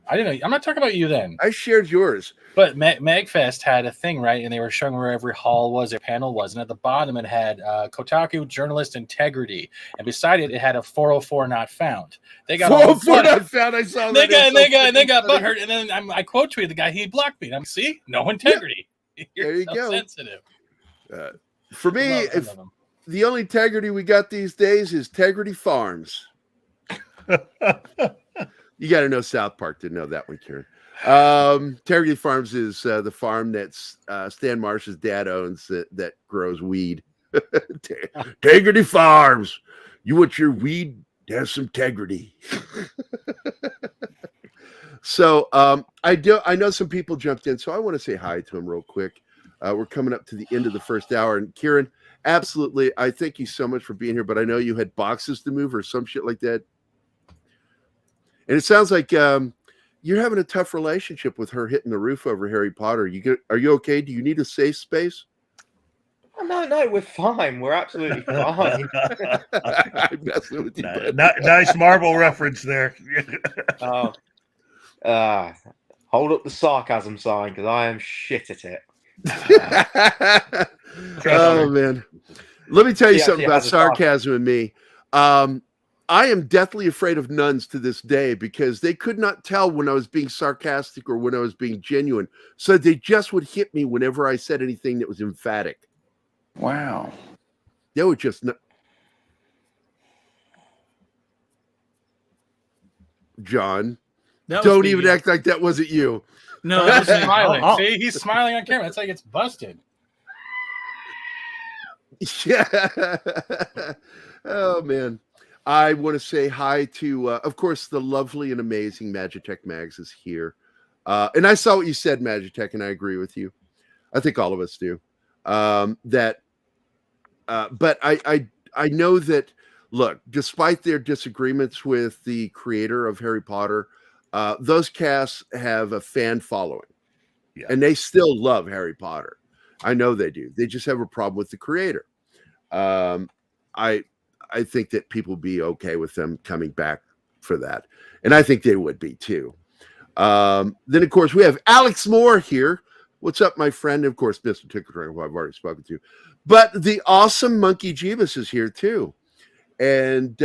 I didn't know. I'm not talking about you then. I shared yours. But MagFest had a thing, right? And they were showing where every hall was, their panel was. And at the bottom, it had Kotaku Journalist Integrity. And beside it, it had a 404 not found. They got 404 not found. I saw that. They got butthurt. And then I quote tweeted the guy. He blocked me. And I'm, see? No integrity. Yeah. There you go. Sensitive. For me, the only integrity we got these days is Tegrity Farms. You got to know South Park to know that one, Karen. Integrity Farms is the farm that's Stan Marsh's dad owns that grows weed. Integrity Farms. You want your weed to have some integrity. So I know some people jumped in, so I want to say hi to them real quick. We're coming up to the end of the first hour, and Kieran, absolutely, I thank you so much for being here. But I know you had boxes to move or some shit like that, and it sounds like you're having a tough relationship with her hitting the roof over Harry Potter. Are you okay? Do you need a safe space? Oh, no, we're fine. We're absolutely fine. I'm messing with you, nice Marvel reference there. Oh, hold up the sarcasm sign because I am shit at it. Oh man, let me tell you something about sarcasm and me. I am deathly afraid of nuns to this day because they could not tell when I was being sarcastic or when I was being genuine. So they just would hit me whenever I said anything that was emphatic. Wow. They would just John, don't even act like that wasn't you. No, that was smiling. See, he's smiling on camera. That's like it's busted. Yeah. Oh man. I want to say hi to, of course, the lovely and amazing Magitech Mags is here. And I saw what you said, Magitech, and I agree with you. I think all of us do. But I know that, look, despite their disagreements with the creator of Harry Potter, those casts have a fan following. Yeah. And they still love Harry Potter. I know they do. They just have a problem with the creator. I think that people be okay with them coming back for that. And I think they would be too. Then, of course, we have Alex Moore here. What's up, my friend? Of course, Mr. Ticket Trainer, who I've already spoken to. But the awesome Monkey Jeebus is here too. And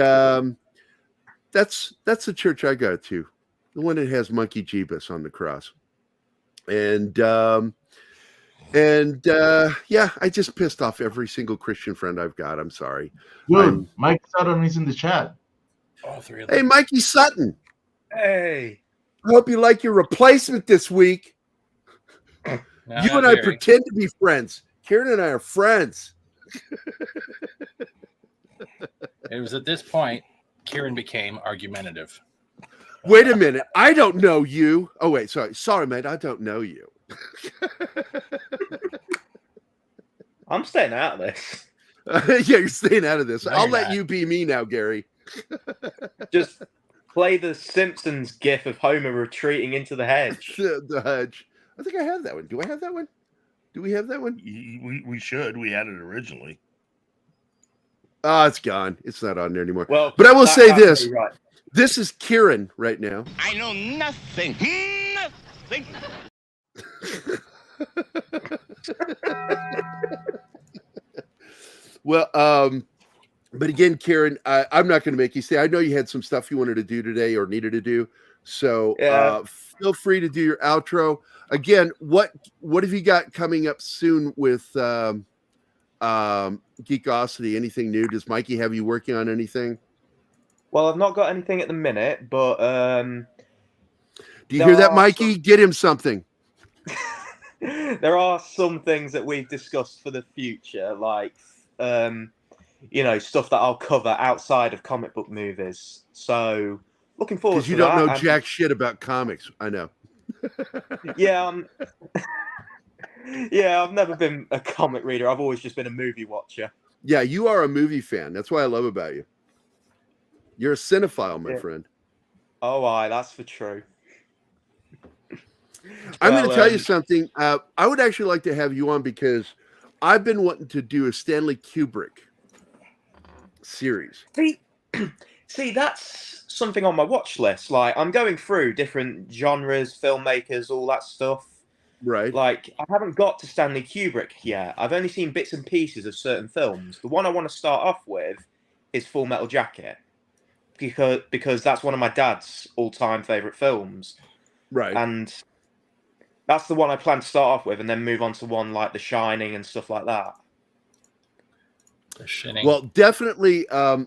that's the church I go to. The one that has Monkey Jeebus on the cross. And yeah, I just pissed off every single Christian friend I've got. I'm sorry. Good. Mike Sutton is in the chat. All three of them. Hey, Mikey Sutton. Hey. I hope you like your replacement this week. No, you and I pretend to be friends. Karen and I are friends. It was at this point Kieran became argumentative. Wait a minute. I don't know you. Oh, wait. Sorry, mate. I don't know you. I'm staying out of this. Yeah, you're staying out of this. No, I'll you're let not. you be me now, Gary. Just play the Simpsons gif of Homer retreating into the hedge. The hedge. I think I have that one. Do I have that one? Do we have that one? We should. We had it originally. Oh, it's gone. It's not on there anymore. Well, but I will say this. Right. This is Kieran right now. I know nothing. Nothing. Well, but again, Kieran, I'm not going to make you stay. I know you had some stuff you wanted to do today or needed to do. So feel free to do your outro. Again, what have you got coming up soon with Geekosity? Anything new? Does Mikey have you working on anything? Well, I've not got anything at the minute, but do you hear that, Mikey? Get him something. There are some things that we've discussed for the future, like stuff that I'll cover outside of comic book movies. So looking forward to that. Because you don't know jack shit about comics. I know. Yeah, I've never been a comic reader. I've always just been a movie watcher. Yeah, you are a movie fan. That's what I love about you. You're a cinephile, my friend. Oh, aye, that's for true. I'm going to tell you something. I would actually like to have you on because I've been wanting to do a Stanley Kubrick series. See, that's something on my watch list. Like, I'm going through different genres, filmmakers, all that stuff. Right. Like, I haven't got to Stanley Kubrick yet. I've only seen bits and pieces of certain films. The one I want to start off with is Full Metal Jacket. Because that's one of my dad's all-time favourite films. Right. And that's the one I plan to start off with and then move on to one like The Shining and stuff like that. Well, definitely. I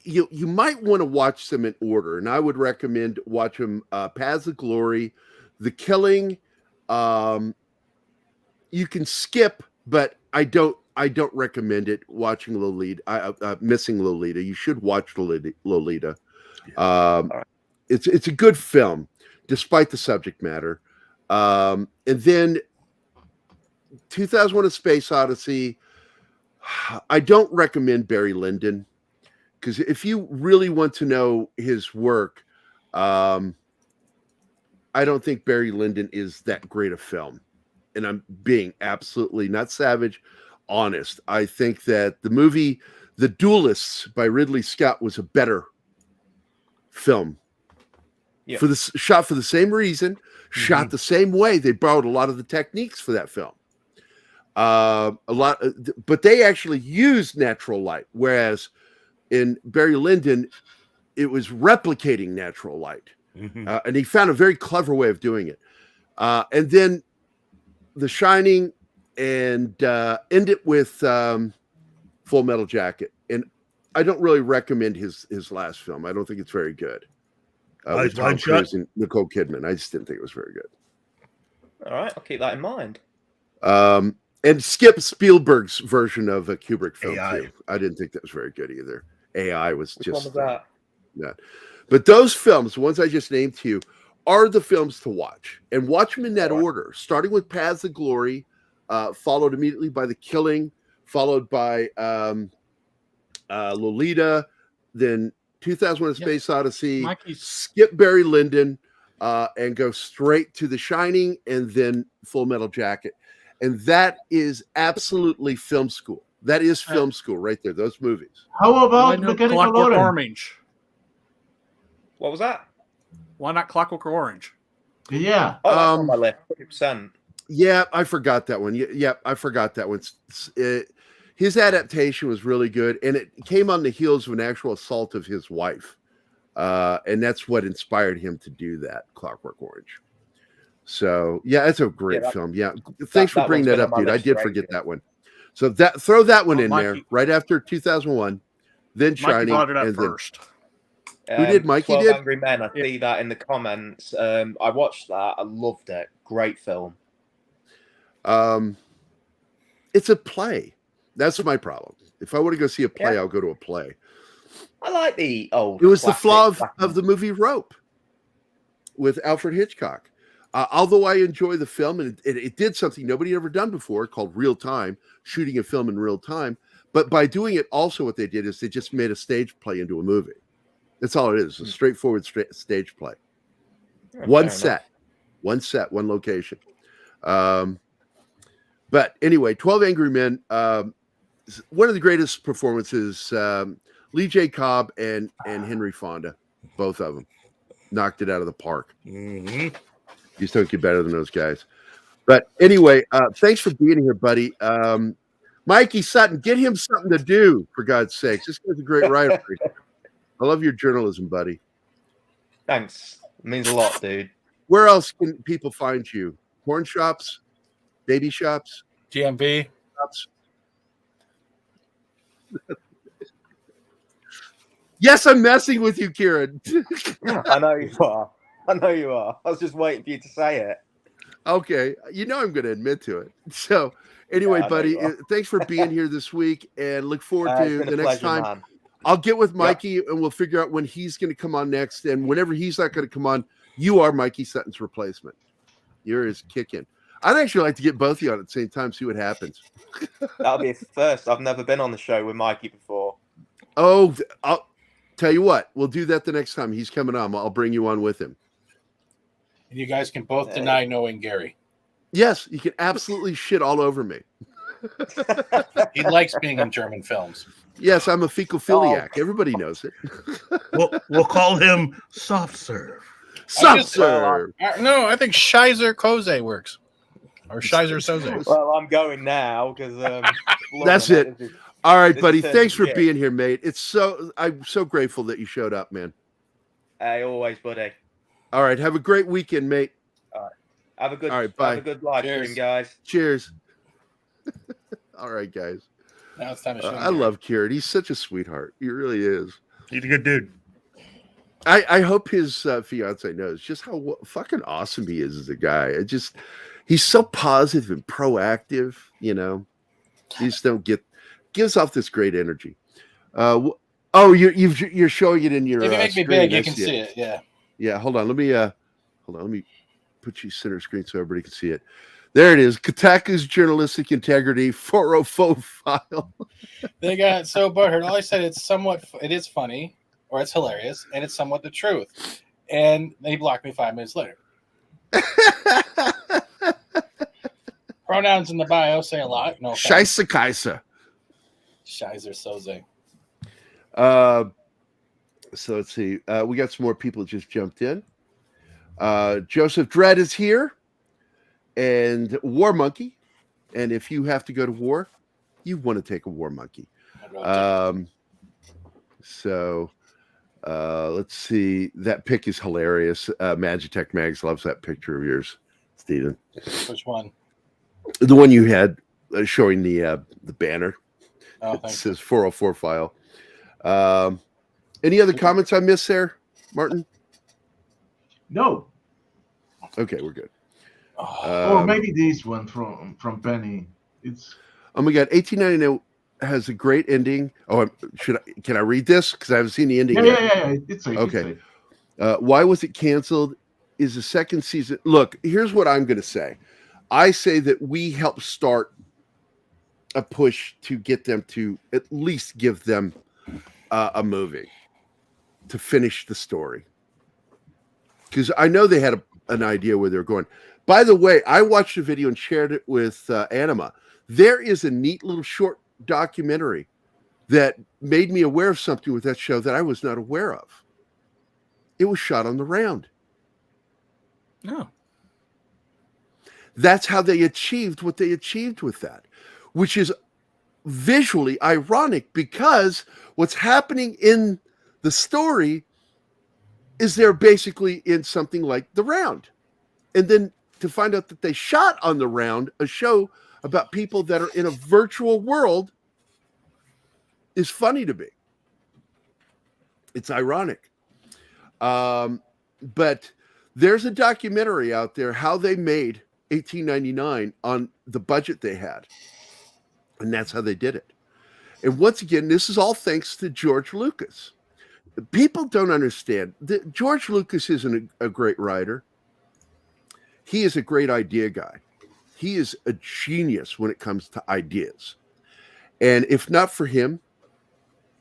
you might want to watch them in order, and I would recommend watch them Paths of Glory, The Killing. You can skip, but I don't recommend it. Watching Lolita, Missing Lolita. You should watch Lolita. It's a good film, despite the subject matter. And then 2001: A Space Odyssey. I don't recommend Barry Lyndon, because if you really want to know his work, I don't think Barry Lyndon is that great a film. And I'm being absolutely not savage, honest. I think that the movie The Duelists by Ridley Scott was a better film. Yep. Shot for the same reason, shot the same way. They borrowed a lot of the techniques for that film. But they actually used natural light, whereas in Barry Lyndon, it was replicating natural light. And he found a very clever way of doing it. And then The Shining, and end it with Full Metal Jacket. And I don't really recommend his last film. I don't think it's very good. With Tom Cruise and Nicole Kidman. I just didn't think it was very good. All right, I'll keep that in mind. And skip Spielberg's version of a Kubrick film AI. too. I didn't think that was very good either. AI was Which just one was that? Yeah. But those films, the ones I just named to you, are the films to watch, and watch them in that order, starting with Paths of Glory, followed immediately by The Killing, followed by Lolita, then 2001: A Space Odyssey, skip Barry Lyndon, and go straight to The Shining, and then Full Metal Jacket. And that is absolutely film school. That is film school right there, those movies. How about Mechanical Mechanical Orange? What was that? Why not Clockwork Orange? Yeah. Oh, that's on my list, 100%. Yeah, I forgot that one. Yeah, I forgot that one. His adaptation was really good, and it came on the heels of an actual assault of his wife. And that's what inspired him to do that, Clockwork Orange. So, yeah, it's a great film. Yeah, thanks for bringing that up, dude. I did forget that one. So throw that one in there right after 2001, then Shining. Mikey brought it up and first. Who did? Mikey 12 did? Angry Men. I see that in the comments. I watched that. I loved it. Great film. It's a play. That's my problem. If I want to go see a play, I'll go to a play. I like the old. It was the flaw of the movie Rope with Alfred Hitchcock. Although I enjoy the film, and it did something nobody had ever done before called real time, shooting a film in real time. But by doing it, also what they did is they just made a stage play into a movie. That's all it is, a straightforward stage play. One set, one location. But anyway, 12 Angry Men, one of the greatest performances, Lee J. Cobb and Henry Fonda, both of them, knocked it out of the park. You just don't get better than those guys. But anyway, thanks for being here, buddy. Mikey Sutton, get him something to do, for God's sakes. This guy's a great writer. I love your journalism, buddy. Thanks. It means a lot, dude. Where else can people find you? Porn shops? Baby shops? GMV? Shops? Yes, I'm messing with you, Kieran. I know you are. I know you are. I was just waiting for you to say it. Okay. You know I'm going to admit to it. So anyway, buddy, thanks for being here this week, and look forward to the next time. Man. I'll get with Mikey and we'll figure out when he's going to come on next. And whenever he's not going to come on, you are Mikey Sutton's replacement. You're his kick-in. I'd actually like to get both of you on at the same time, see what happens. That'll be a first. I've never been on the show with Mikey before. Oh, I'll tell you what. We'll do that the next time he's coming on. I'll bring you on with him. And you guys can both deny knowing Gary. Yes, you can absolutely shit all over me. He likes being in German films. Yes, I'm a fecophiliac. Everybody knows it. We'll call him Soft Serve. Soft Serve. No, I think Shizer Koze works. Or Shizer Soze. Well, I'm going now because that's it. All right, buddy. Thanks for being here, mate. I'm so grateful that you showed up, man. Hey, always, buddy. All right, have a great weekend, mate. All right. Have a good bye. Have a good live stream, guys. Cheers. All right, guys. Now it's time to show I love Kieran. He's such a sweetheart. He really is. He's a good dude. I hope his fiance knows just how fucking awesome he is as a guy. He's so positive and proactive. You know, you just don't gives off this great energy. You're showing it in your. If you make me screen. big, you can see it. Yeah. Yeah. Hold on. Let me put you center screen so everybody can see it. There it is. Kotaku's journalistic integrity 404 file. They got so butthurt. All I said it is funny or it's hilarious and it's somewhat the truth. And they blocked me 5 minutes later. Pronouns in the bio say a lot. No. Scheisse Kaiser. Scheiser Soze. So let's see. We got some more people just jumped in. Joseph Dredd is here, and War Monkey. And if you have to go to war, you want to take a War Monkey. Let's see. That pic is hilarious. Magitech Mags loves that picture of yours, Steven. Which one? The one you had showing the banner. Oh, it says 404 file. Any other comments I missed there, Martin? No. Okay, we're good. Or maybe this one from Penny. It's oh my god, 1899 has a great ending. Oh, can I read this? Because I haven't seen the ending yet. Yeah. It's safe. Okay. Why was it canceled? Is the second season? Look, here's what I'm going to say. I say that we helped start a push to get them to at least give them a movie to finish the story. Because I know they had an idea where they're going. By the way, I watched a video and shared it with Anima. There is a neat little short documentary that made me aware of something with that show that I was not aware of. It was shot on the round. Oh. That's how they achieved what they achieved with that, which is visually ironic because what's happening in the story is they're basically in something like the round. And then to find out that they shot on the round a show about people that are in a virtual world is funny to me. It's ironic. But there's a documentary out there how they made 1899 on the budget they had. And that's how they did it. And once again, this is all thanks to George Lucas. People don't understand that George Lucas isn't a great writer. He is a great idea guy. He is a genius when it comes to ideas. And if not for him,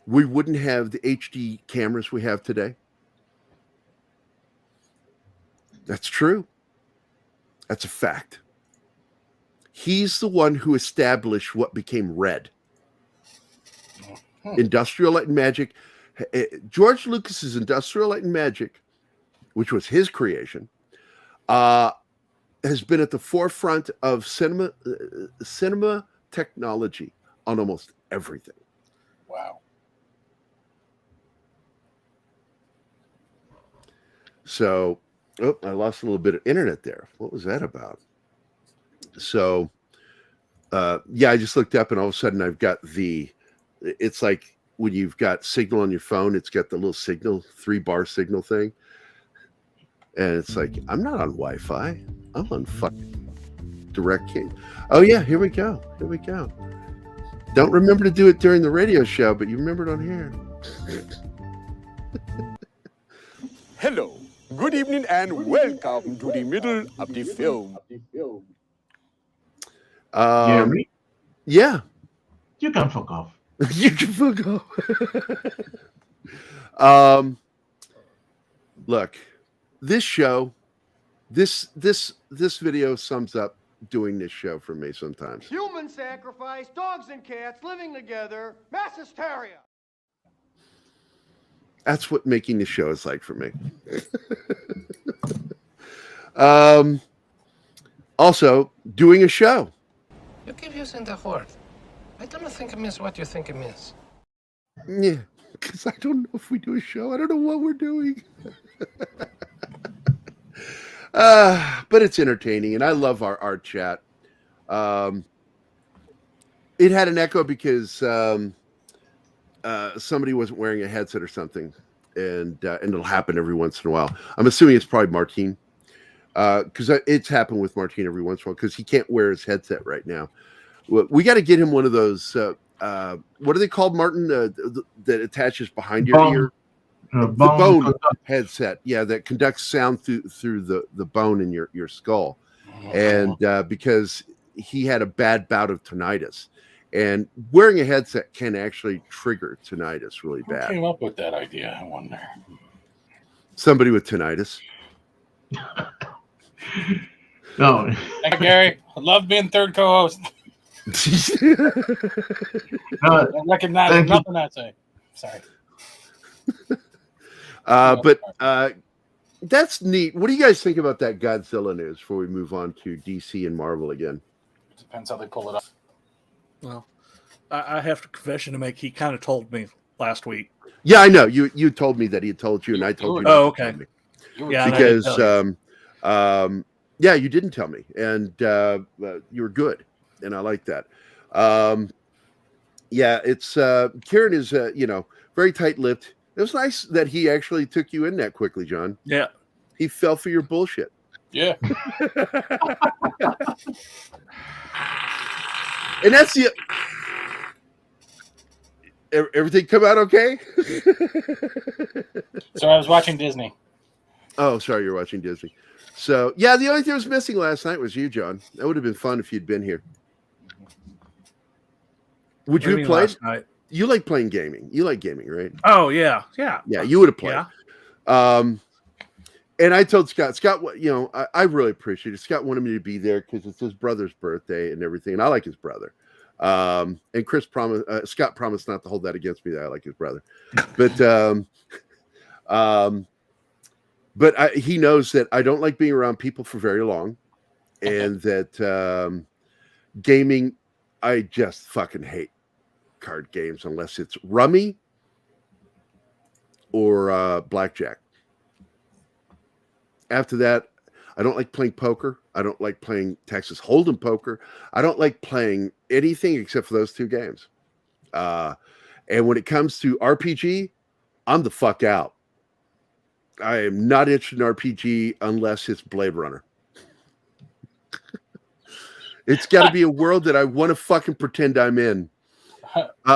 we wouldn't have the HD cameras we have today. That's true. That's a fact. He's the one who established what became Red. Industrial Light and Magic. George Lucas's Industrial Light and Magic, which was his creation, has been at the forefront of cinema technology on almost everything. Wow. So, I lost a little bit of internet there. What was that about? So, I just looked up and all of a sudden I've got it's like when you've got signal on your phone, it's got the little signal, 3-bar signal thing. And it's like, I'm not on Wi-Fi. I'm on fucking direct cable. Oh yeah, here we go. Don't remember to do it during the radio show, but you remember it on here. Hello, good evening, and welcome to the middle of the film. Gary? Yeah. You can fuck off. You can fuck off. Look, this show, this video sums up doing this show for me sometimes. Human sacrifice, dogs and cats living together, mass hysteria. That's what making the show is like for me. Also, doing a show. You keep using the word. I don't think it means what you think it means. Yeah, because I don't know if we do a show. I don't know what we're doing. But it's entertaining, and I love our chat. It had an echo because somebody wasn't wearing a headset or something, and it'll happen every once in a while. I'm assuming it's probably Martine, because it's happened with Martine every once in a while because he can't wear his headset right now. We got to get him one of those. What are they called, Martin? That attaches behind your ear. The bone headset, yeah, that conducts sound through the bone in your skull, and because he had a bad bout of tinnitus, and wearing a headset can actually trigger tinnitus really Who bad. came up with that idea? I wonder. Somebody with tinnitus. No, Thank you, Gary. I love being third co-host. I recognize nothing I say. Sorry. But that's neat. What do you guys think about that Godzilla news before we move on to DC and Marvel again? Depends how they pull it off. Well, I have a confession to make. He kind of told me last week. Yeah, I know. You told me that he had told you, and I told you. Oh, okay. Yeah, because yeah, you didn't tell me, and you were good, and I like that. Yeah, it's Kieran is very tight-lipped. It was nice that he actually took you in that quickly, John. Yeah, he fell for your bullshit. Yeah. And that's the everything come out okay? So I was watching Disney. Oh, sorry, you're watching Disney. So yeah, the only thing that was missing last night was you, John. That would have been fun if you'd been here. Would you have played? Last night? You like playing gaming. You like gaming, right? Oh yeah. Yeah, you would have played. Yeah. And I told Scott, I really appreciate it. Scott wanted me to be there because it's his brother's birthday and everything, and I like his brother. And Scott promised not to hold that against me that I like his brother, but he knows that I don't like being around people for very long, and that gaming, I just fucking hate card games unless it's rummy or blackjack. After that, I don't like playing poker. I don't like playing Texas Hold'em poker. I don't like playing anything except for those two games. And when it comes to RPG, I'm the fuck out. I am not interested in RPG unless it's Blade Runner. It's got to be a world that I want to fucking pretend I'm in.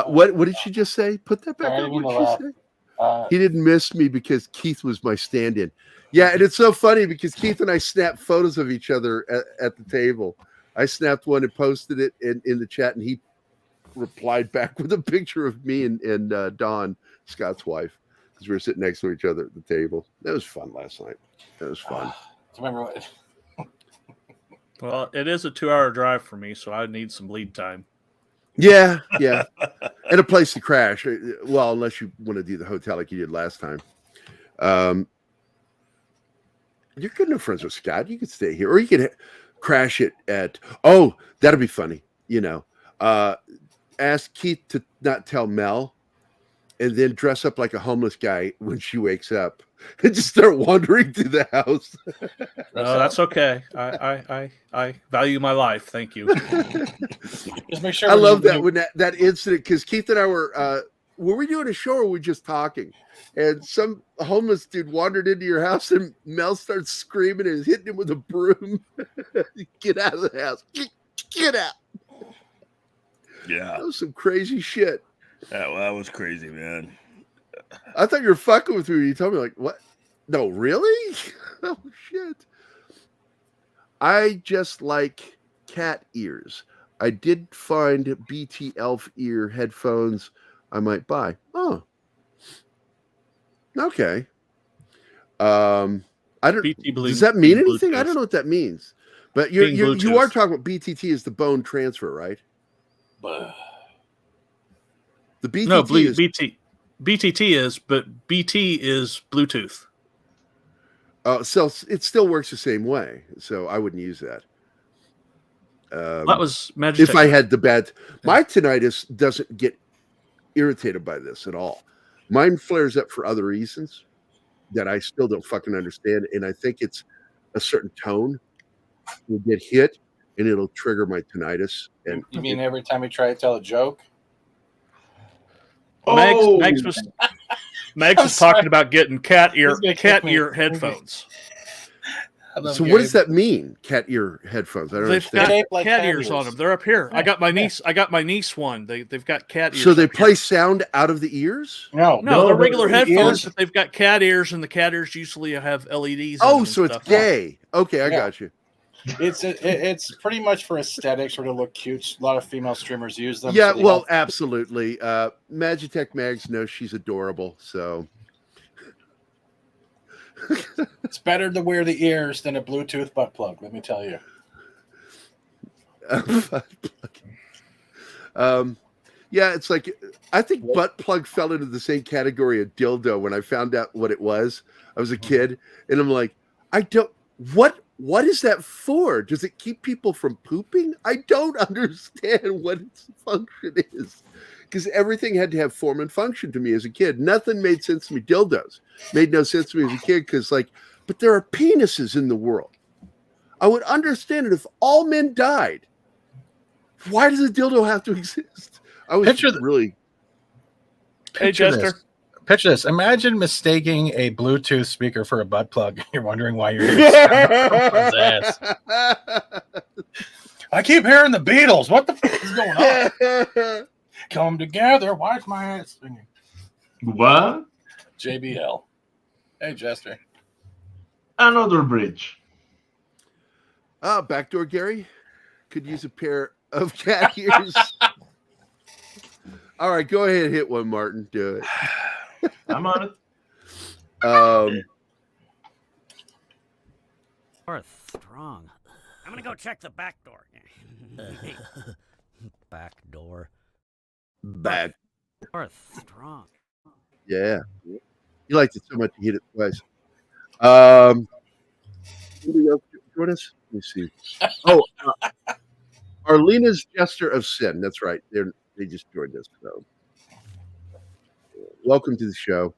What did she just say? Put that back up. What did she say? He didn't miss me because Keith was my stand-in. Yeah, and it's so funny because Keith and I snapped photos of each other at the table. I snapped one and posted it in the chat, and he replied back with a picture of me and Dawn, Scott's wife, because we were sitting next to each other at the table. That was fun last night. That was fun. Remember what? Well, it is a 2-hour drive for me, so I need some lead time. Yeah. And a place to crash. Well, unless you want to do the hotel like you did last time. You're good enough friends with Scott. You could stay here, or you could crash it at. Oh, that'd be funny. Ask Keith to not tell Mel, and then dress up like a homeless guy when she wakes up, and just start wandering through the house. No, that's okay. I value my life. Thank you. Just make sure. I love that when that incident, because Keith and I were we doing a show or were we just talking? And some homeless dude wandered into your house, and Mel starts screaming and hitting him with a broom. Get out of the house. Get out. Yeah. That was some crazy shit. That was crazy, man. I thought you were fucking with me when you told me, like, what? No, really? Oh, shit. I just like cat ears. I did find BT elf ear headphones I might buy. Oh. Okay. I don't. Does that mean anything? Bluetooth. I don't know what that means. But you are talking about BTT is the bone transfer, right? The BTT no, BTT is, but BT is Bluetooth. So it still works the same way. So I wouldn't use that. That was magic. If I had the bad, my tinnitus doesn't get irritated by this at all. Mine flares up for other reasons that I still don't fucking understand. And I think it's a certain tone will get hit and it'll trigger my tinnitus. And You mean every time you try to tell a joke? Mags was talking about getting cat ear headphones. So what does that mean? Cat ear headphones? I don't They've understand. got cat ears on them. They're up here. Yeah. I got my niece one. They've got cat ears. So they play sound out of the ears? No, they're regular headphones, but they've got cat ears, and the cat ears usually have LEDs. Oh, so it's gay. Okay, I got you. It's pretty much for aesthetics or to look cute. A lot of female streamers use them. Yeah, so they well, help. absolutely. Magitech Mags knows she's adorable, so It's better to wear the ears than a Bluetooth butt plug, let me tell you. Yeah, it's like I think butt plug fell into the same category of dildo when I found out what it was. I was a kid, and I'm like, what is that for? Does it keep people from pooping? I don't understand what its function is. Because everything had to have form and function to me as a kid. Nothing made sense to me. Dildos made no sense to me as a kid because, but there are penises in the world. I would understand it if all men died. Why does a dildo have to exist? I was really. Picture this. Imagine mistaking a Bluetooth speaker for a butt plug. You're wondering why you're hearing someone's ass. I keep hearing the Beatles. What the fuck is going on? Come together. Why is my ass singing? What? JBL. Hey, Jester. Another bridge. Backdoor Gary could use a pair of cat ears. All right, go ahead and hit one, Martin. Do it. I'm on it. Strong. I'm gonna go check the back door. Back door. Back. Strong. Yeah. You liked it so much you hit it twice. Anybody else join us? Let me see. Oh, Arlena's Jester of Sin. That's right. They just joined us. So welcome to the show.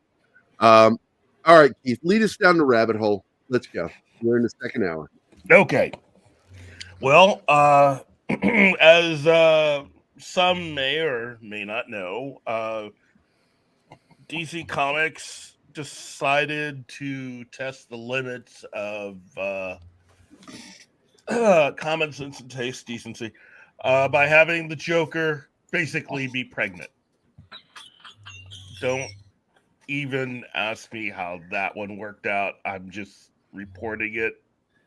All right, Keith, lead us down the rabbit hole. Let's go. We're in the second hour. Okay. Well, as some may or may not know, DC Comics decided to test the limits of common sense and taste decency by having the Joker basically be pregnant. Don't even ask me how that one worked out. I'm just reporting it.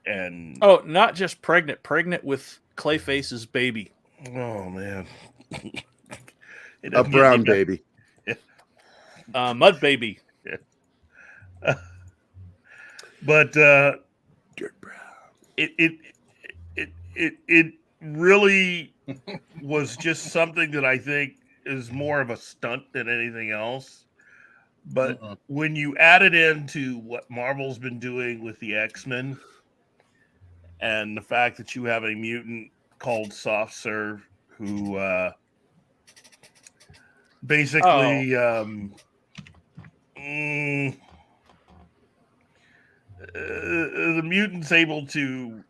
And not just pregnant with Clayface's baby. Oh man. A brown baby. Mud baby. Yeah. But dirt brown. It really was just something that I think is more of a stunt than anything else. But when you add it into what Marvel's been doing with the X-Men and the fact that you have a mutant called Soft Serve who basically the mutant's able to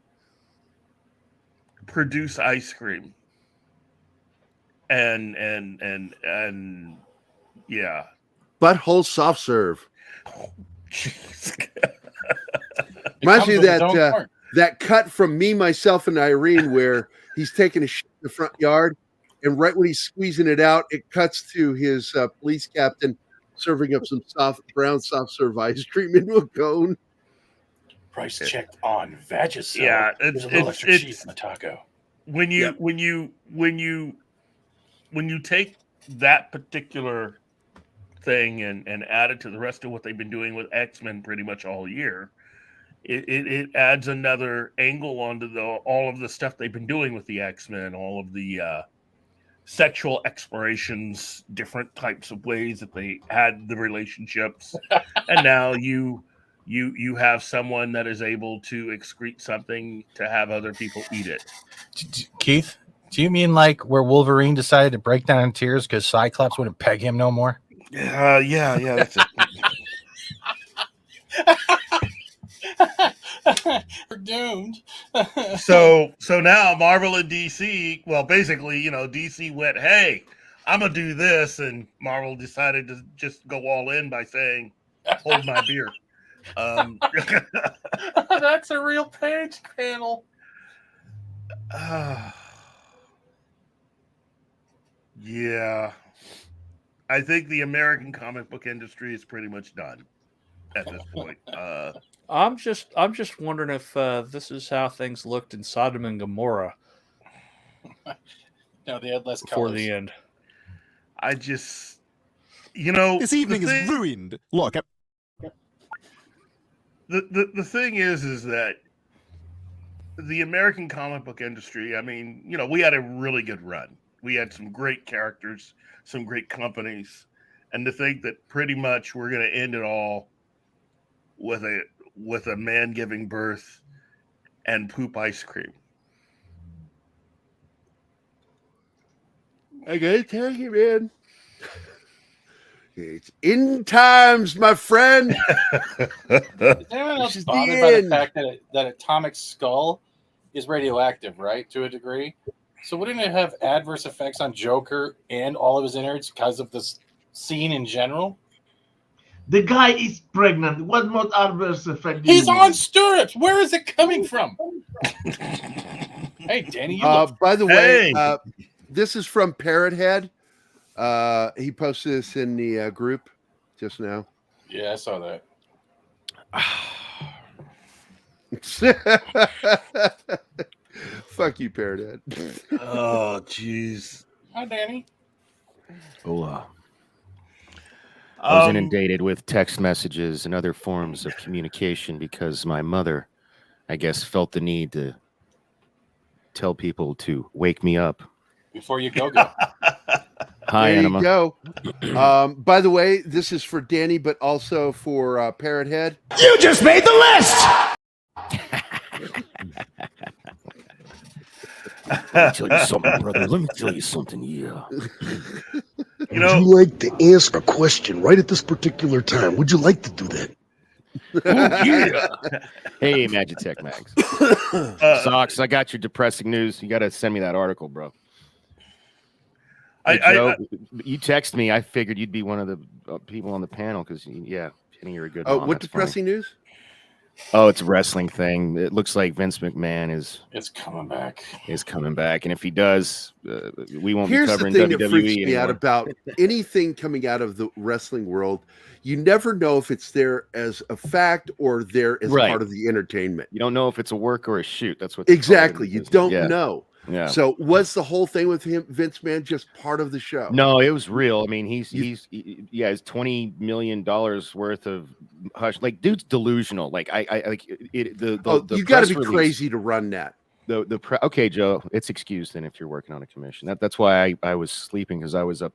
produce ice cream and yeah, butthole soft serve. Oh, jeez. Reminds me of that cut from Me, Myself, and Irene where he's taking a shit in the front yard, and right when he's squeezing it out, it cuts to his police captain serving up some brown soft serve ice cream into a cone. Price checked on Vagisil. Yeah, There's a little extra cheese in the taco. When you take that particular thing and add it to the rest of what they've been doing with X-Men pretty much all year, it adds another angle onto all of the stuff they've been doing with the X-Men, all of the sexual explorations, different types of ways that they had the relationships, and now you have someone that is able to excrete something to have other people eat it. Keith, do you mean like where Wolverine decided to break down in tears because Cyclops wouldn't peg him no more? Yeah, that's it. We're doomed. So now Marvel and DC, well, basically, DC went, hey, I'm going to do this. And Marvel decided to just go all in by saying, hold my beer. That's a real page panel. Yeah. I think the American comic book industry is pretty much done at this point. I'm just wondering if this is how things looked in Sodom and Gomorrah. No, they had less before colors. the end. I just, This evening is ruined. Look, the thing is that the American comic book industry, I mean, we had a really good run. We had some great characters, some great companies, and to think that pretty much we're going to end it all with a man giving birth and poop ice cream. I gotta tell you, man. It's end times, my friend. Is anyone else bothered by the fact that Atomic Skull is radioactive, right, to a degree? So wouldn't it have adverse effects on Joker and all of his innards because of this scene in general? The guy is pregnant. What more adverse effect? He's on stirrups. Where is it coming from? Hey, Danny, you look... By the way, this is from Parrot Head. He posted this in the group just now. Yeah, I saw that. Fuck you, Parrot Head. Oh, jeez. Hi, Danny. Hola. I was inundated with text messages and other forms of communication because my mother, I guess, felt the need to tell people to wake me up. Before you go. Hi, there Anima. you go. By the way, this is for Danny, but also for Parrot Head. you just made the list. Let me tell you something, brother. Let me tell you something. Yeah. Would you like to answer a question right at this particular time? Would you like to do that? Oh, yeah. Hey, Magitech Max. Socks, I got your depressing news. You got to send me that article, bro. Hey, Joe, you text me. I figured you'd be one of the people on the panel because, yeah, Penny, you're a good mom. What depressing news? Oh, it's a wrestling thing. It looks like Vince McMahon is coming back. Is coming back, and if he does, we won't Here's be covering the thing WWE that freaks me anymore. out about anything coming out of the wrestling world. You never know if it's there as a fact or there as Right. part of the entertainment. You don't know if it's a work or a shoot. That's what Exactly. You don't Yeah. know. Yeah. So was the whole thing with him, Vince McMahon, just part of the show? No, it was real. I mean, he's it's $20 million worth of hush. Like, dude's delusional. Like, I like it. The you got to press be release- crazy to run that. Okay, Joe, it's excused then if you're working on a commission. That's why I was sleeping, because I was up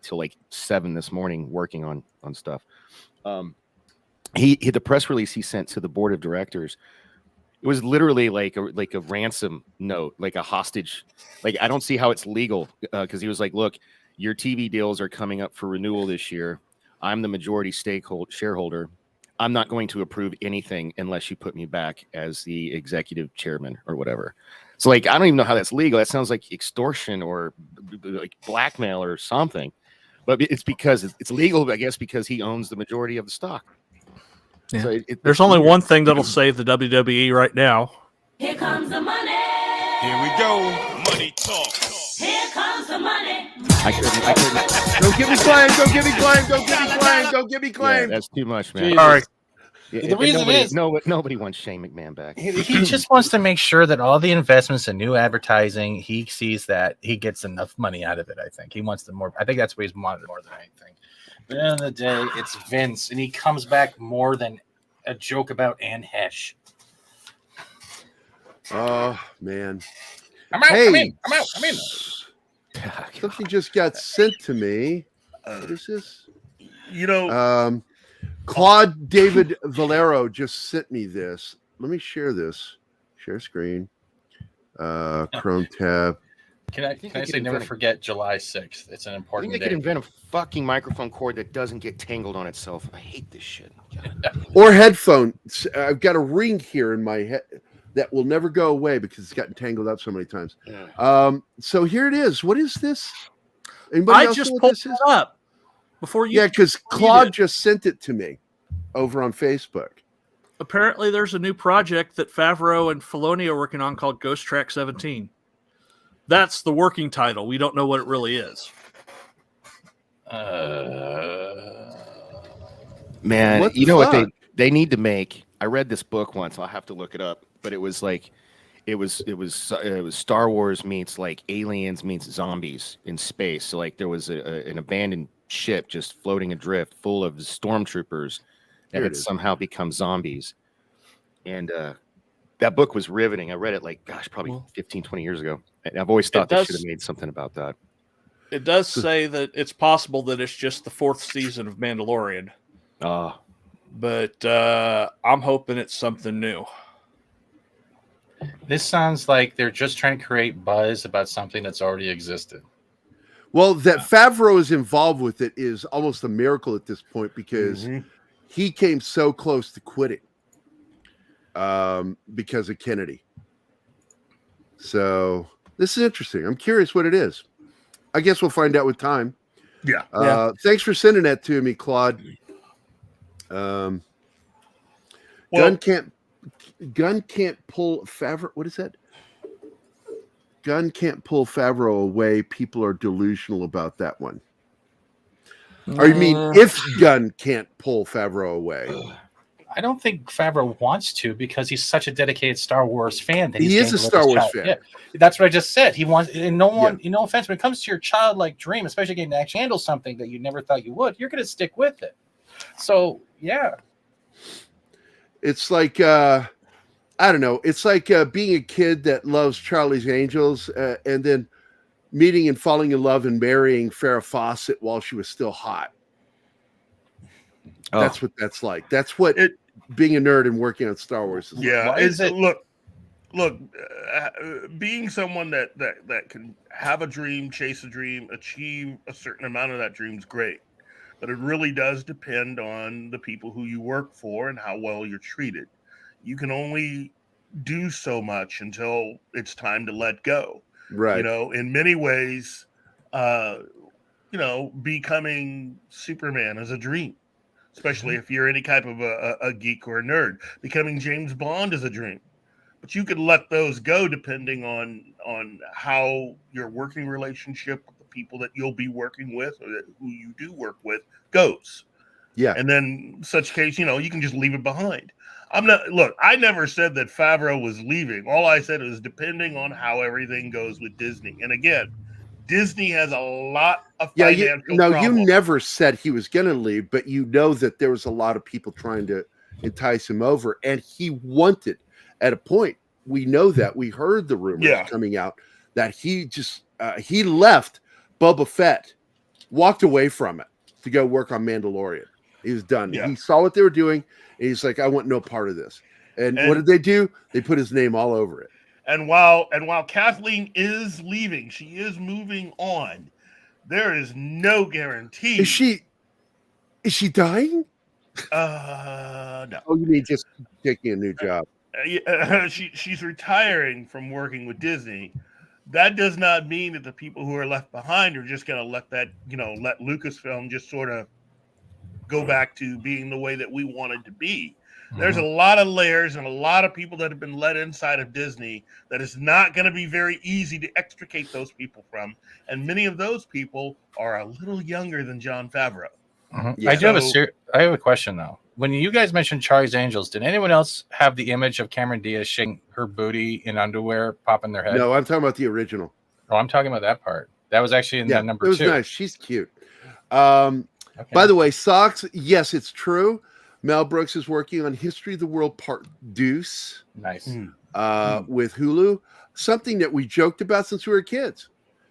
till 7 this morning working on stuff. The press release he sent to the board of directors, it was literally like a ransom note, like a hostage. Like, I don't see how it's legal, because he was like, look, your TV deals are coming up for renewal this year. I'm the majority shareholder. I'm not going to approve anything unless you put me back as the executive chairman or whatever. So, like, I don't even know how that's legal. That sounds like extortion or like blackmail or something. But it's because it's legal, I guess, because he owns the majority of the stock. Yeah. So There's only one thing that'll save the WWE right now. Here comes the money. Here we go. Money talk. Here comes the money. I couldn't. Don't give me claim. Don't give me claim. Don't give me claim. Don't give me Yeah, claim. that's too much, man. All right. Yeah, The reason is nobody wants Shane McMahon back. He just wants to make sure that all the investments in new advertising, he sees that he gets enough money out of it. I think he wants the more. I think that's what he's wanted more than anything. But at the end of the day, it's Vince, and he comes back more than a joke about Anne Hesh. Oh man. I'm out. Hey. I'm in. Something just got sent to me. What is this? Claude David Valero just sent me this. Let me share this. Share screen. Chrome tab. Can I say never forget July 6th? It's an I important think they day. could invent a fucking microphone cord that doesn't get tangled on itself. I hate this shit. Or headphones. I've got a ring here in my head. that will never go away because it's gotten tangled up so many times. So here it is. What is this? Anybody else just know what pulled this it is? up before you. Yeah, because Claude just sent it to me over on Facebook. Apparently, there's a new project that Favreau and Filoni are working on called Ghost Track 17. That's the working title. We don't know what it really is. Man, What you the know what fuck? they need to make? I read this book once. I'll have to look it up, but it was like it was Star Wars meets like aliens meets zombies in space. So like there was an abandoned ship just floating adrift full of stormtroopers that Here it had is. somehow become zombies. And that book was riveting. I read it like, gosh, probably 15, 20 years ago. And I've always thought they should have made something about that. It does say that it's possible that it's just the 4th season of Mandalorian. But I'm hoping it's something new. This sounds like they're just trying to create buzz about something that's already existed. Well, that Favreau is involved with it is almost a miracle at this point because he came so close to quitting because of Kennedy. So this is interesting. I'm curious what it is. I guess we'll find out with time. Yeah. Thanks for sending that to me, Claude. Gun can't pull Favreau. What is that? Gun can't pull Favreau away. People are delusional about that one. Or you mean if Gunn can't pull Favreau away? I don't think Favreau wants to because he's such a dedicated Star Wars fan. That He is a Star Wars fan. Yeah, that's what I just said. He wants, and no one, no offense, when it comes to your childlike dream, especially getting to actually handle something that you never thought you would, you're going to stick with it. So, yeah. It's like, I don't know. It's like being a kid that loves Charlie's Angels and then meeting and falling in love and marrying Farrah Fawcett while she was still hot. That's what that's like. That's what being a nerd and working on Star Wars is like. Yeah, look, being someone that can have a dream, chase a dream, achieve a certain amount of that dream is great. But it really does depend on the people who you work for and how well you're treated. You can only do so much until it's time to let go. Right. You know, in many ways, becoming Superman is a dream, especially if you're any type of a geek or a nerd. Becoming James Bond is a dream. But you could let those go depending on how your working relationship with the people that you'll be working with or who you do work with goes. Yeah. And then in such case, you can just leave it behind. I never said that Favreau was leaving. All I said was depending on how everything goes with Disney. And again, Disney has a lot of financial problems. You never said he was going to leave, but you know that there was a lot of people trying to entice him over, and he wanted. At a point, we know that we heard the rumors coming out that he just he left Boba Fett, walked away from it to go work on Mandalorian. He was done. Yeah. He saw what they were doing, and he's like, "I want no part of this." And what did they do? They put his name all over it. And while Kathleen is leaving, she is moving on. There is no guarantee. Is she dying? No. Oh, you mean just taking a new job? She's retiring from working with Disney. That does not mean that the people who are left behind are just going to let that, let Lucasfilm just sort of go back to being the way that we wanted to be. There's a lot of layers and a lot of people that have been let inside of Disney that is not going to be very easy to extricate those people from. And many of those people are a little younger than Jon Favreau. I have a question though. When you guys mentioned Charlie's Angels, did anyone else have the image of Cameron Diaz shaking her booty in underwear, popping their head? No, I'm talking about the original. Oh, I'm talking about that part. That was actually in the number 2. It was nice. She's cute. By the way, socks. Yes, it's true. Mel Brooks is working on History of the World Part Deuce. Nice. With Hulu. Something that we joked about since we were kids.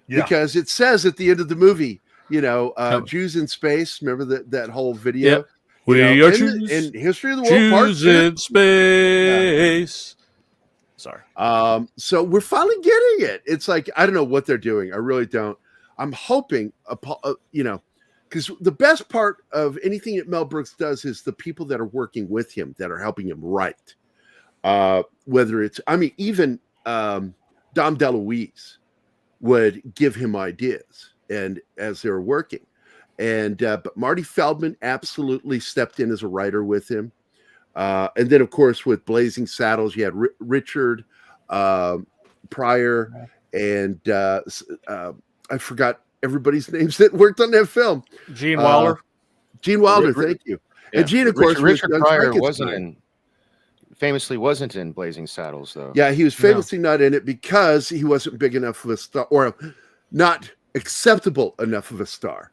Yeah. Because it says at the end of the movie, Jews in space. Remember that whole video? Yep. We are Jews. In History of the World Part Jews in space. Sorry. So we're finally getting it. It's like, I don't know what they're doing. I really don't. I'm hoping, because the best part of anything that Mel Brooks does is the people that are working with him, that are helping him write. Whether it's, I mean, even Dom DeLuise would give him ideas, and as they were working, and but Marty Feldman absolutely stepped in as a writer with him. And then, of course, with Blazing Saddles, you had Richard Pryor, and I forgot everybody's names that worked on that film. Gene Wilder. Gene Wilder, thank you. Yeah. And Gene, of course, Richard was Pryor famously wasn't in Blazing Saddles, though. Yeah, he was famously not in it because he wasn't big enough of a star, or not acceptable enough of a star.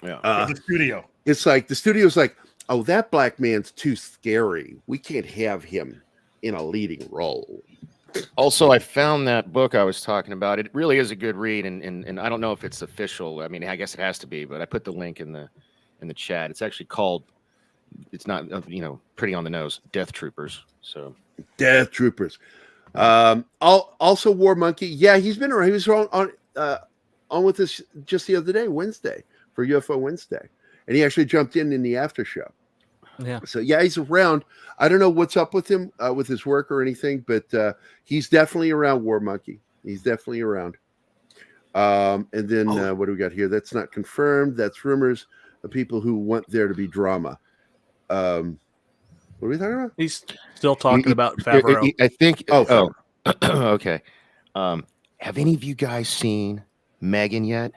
Yeah, the studio. It's like the studio's like, oh, that black man's too scary. We can't have him in a leading role. Also, I found that book I was talking about. It really is a good read, and I don't know if it's official. I mean, I guess it has to be, but I put the link in the chat. It's actually called, it's not, pretty on the nose, Death Troopers. So Death Troopers. Also War Monkey. Yeah, he's been around. He was on with us just the other day, Wednesday, for UFO Wednesday. And he actually jumped in the after show. Yeah. So yeah, he's around. I don't know what's up with him, with his work or anything, but he's definitely around, War Monkey. He's definitely around. And then what do we got here? That's not confirmed. That's rumors of people who want there to be drama. What are we talking about? He's still talking about Favreau. I think. Oh, okay. Have any of you guys seen Megan yet?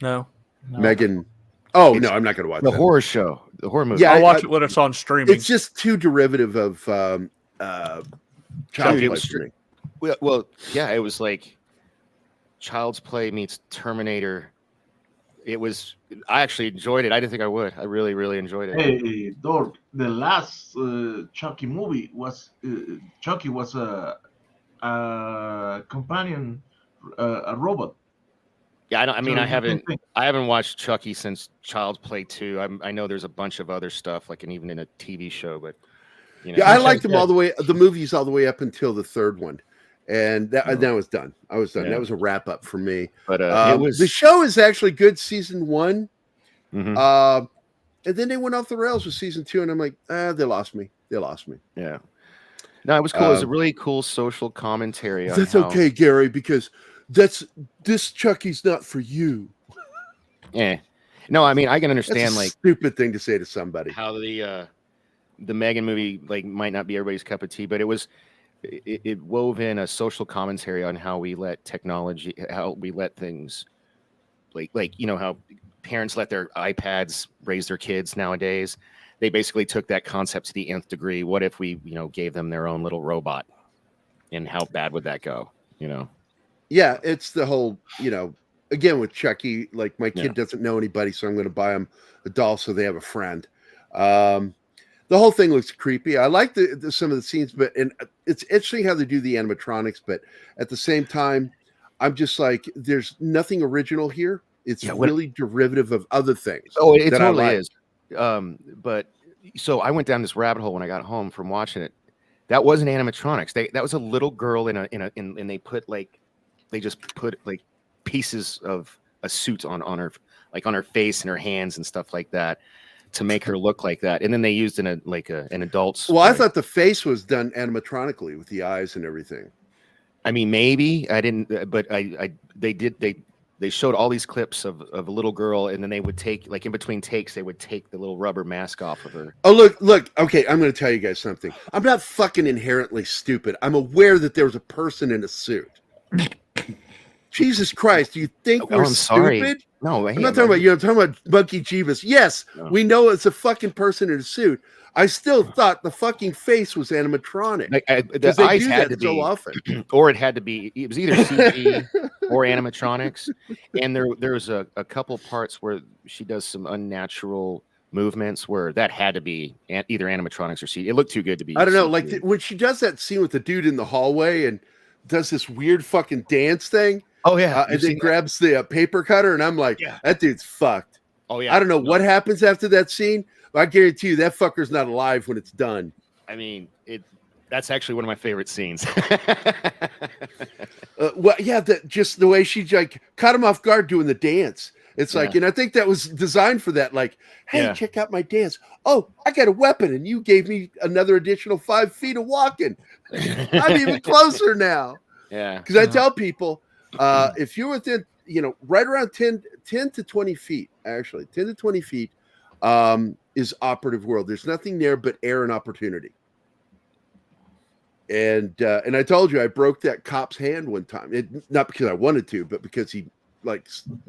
No. Megan. Oh, no, I'm not going to watch the that. horror show, the horror movie. Yeah, I'll watch it when it's on streaming. It's just too derivative of Child's Play for me. Well, yeah, it was like Child's Play meets Terminator. I actually enjoyed it. I didn't think I would. I really, really enjoyed it. Hey, Dork, the last Chucky movie was Chucky was a companion, a robot. Yeah, I haven't watched Chucky since Child's Play 2. I know there's a bunch of other stuff, like even in a TV show, but yeah, I liked them all the way, the movies all the way up until the third one. And that was done. I was done. Yeah. That was a wrap up for me. But the show is actually good, season 1. Mhm. And then they went off the rails with season 2, and I'm like, they lost me. Yeah. No, it was cool. It was a really cool social commentary. On That's how, okay, Gary, because this Chucky's not for you. Yeah. No, I mean, I can understand That's a like stupid thing to say to somebody. how the Megan movie like might not be everybody's cup of tea, but it wove in a social commentary on how we let technology, how we let things like how parents let their iPads raise their kids nowadays. They basically took that concept to the nth degree. What if we, gave them their own little robot, and how bad would that go? Yeah, it's the whole, again with Chucky, like my kid doesn't know anybody, so I'm going to buy him a doll so they have a friend. The whole thing looks creepy. I like some of the scenes, and it's interesting how they do the animatronics, but at the same time, I'm just like, there's nothing original here. It's really derivative of other things. Oh, it totally is. But so I went down this rabbit hole when I got home from watching it. That wasn't animatronics. That was a little girl and they just put like pieces of a suit on her, like on her face and her hands and stuff like that, to make her look like that. And then they used an adult's. Well, I thought the face was done animatronically with the eyes and everything. I mean, maybe I didn't, but they showed all these clips of a little girl, and then they would take, like in between takes, they would take the little rubber mask off of her. Oh, look. Okay, I'm going to tell you guys something. I'm not fucking inherently stupid. I'm aware that there was a person in a suit. Jesus Christ, do you think we're stupid? No, I'm not talking about you. I'm talking about Monkey Jeebus. Yes, we know it's a fucking person in a suit. I still thought the fucking face was animatronic. The eyes had to be so often, or it had to be. It was either CG or animatronics. And there was a couple parts where she does some unnatural movements where that had to be either animatronics or CG. It looked too good to be. I don't know, like when she does that scene with the dude in the hallway and does this weird fucking dance thing. Oh yeah, and then grabs the paper cutter, and I'm like, that dude's fucked. Oh yeah, I don't know what happens after that scene, but I guarantee you that fucker's not alive when it's done. I mean, that's actually one of my favorite scenes. Well, yeah, just the way she like caught him off guard doing the dance, It's like, and I think that was designed for that. Like, hey, check out my dance. Oh, I got a weapon, and you gave me another additional 5 feet of walking. I'm even closer now. Yeah. Because I tell people, if you're within, right around 10 to 20 feet, actually, 10 to 20 feet is operative world. There's nothing there but air and opportunity. And I told you I broke that cop's hand one time. Not because I wanted to, but because he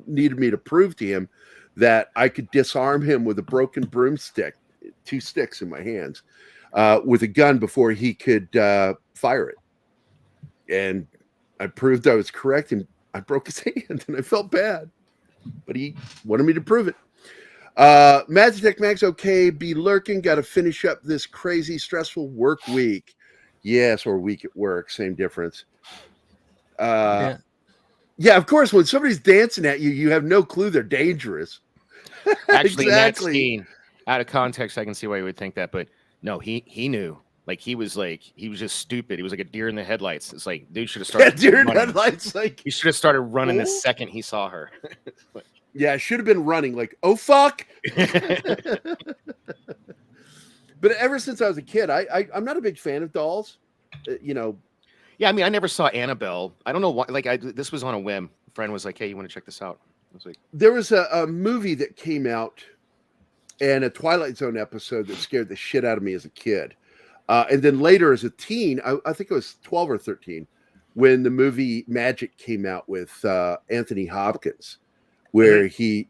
needed me to prove to him that I could disarm him with a broken broomstick, 2 sticks in my hands, with a gun before he could fire it. And I proved I was correct, and I broke his hand, and I felt bad. But he wanted me to prove it. Magitech Max, okay, be lurking. Got to finish up this crazy, stressful work week. Yes, or week at work, same difference. Yeah, of course, when somebody's dancing at you, you have no clue they're dangerous. Actually, in that scene, out of context, I can see why you would think that, but no, he knew. He was just stupid. He was like a deer in the headlights. It's like, dude should have started. Deer in the headlights. He should have started running the second he saw her. Yeah, should have been running. Like, oh fuck. But ever since I was a kid, I'm not a big fan of dolls. Yeah, I mean, I never saw Annabelle. I don't know why. This was on a whim. A friend was like, "Hey, you want to check this out?" I was like, there was a movie that came out and a Twilight Zone episode that scared the shit out of me as a kid. And then later as a teen, I think it was 12 or 13, when the movie Magic came out with Anthony Hopkins, where he...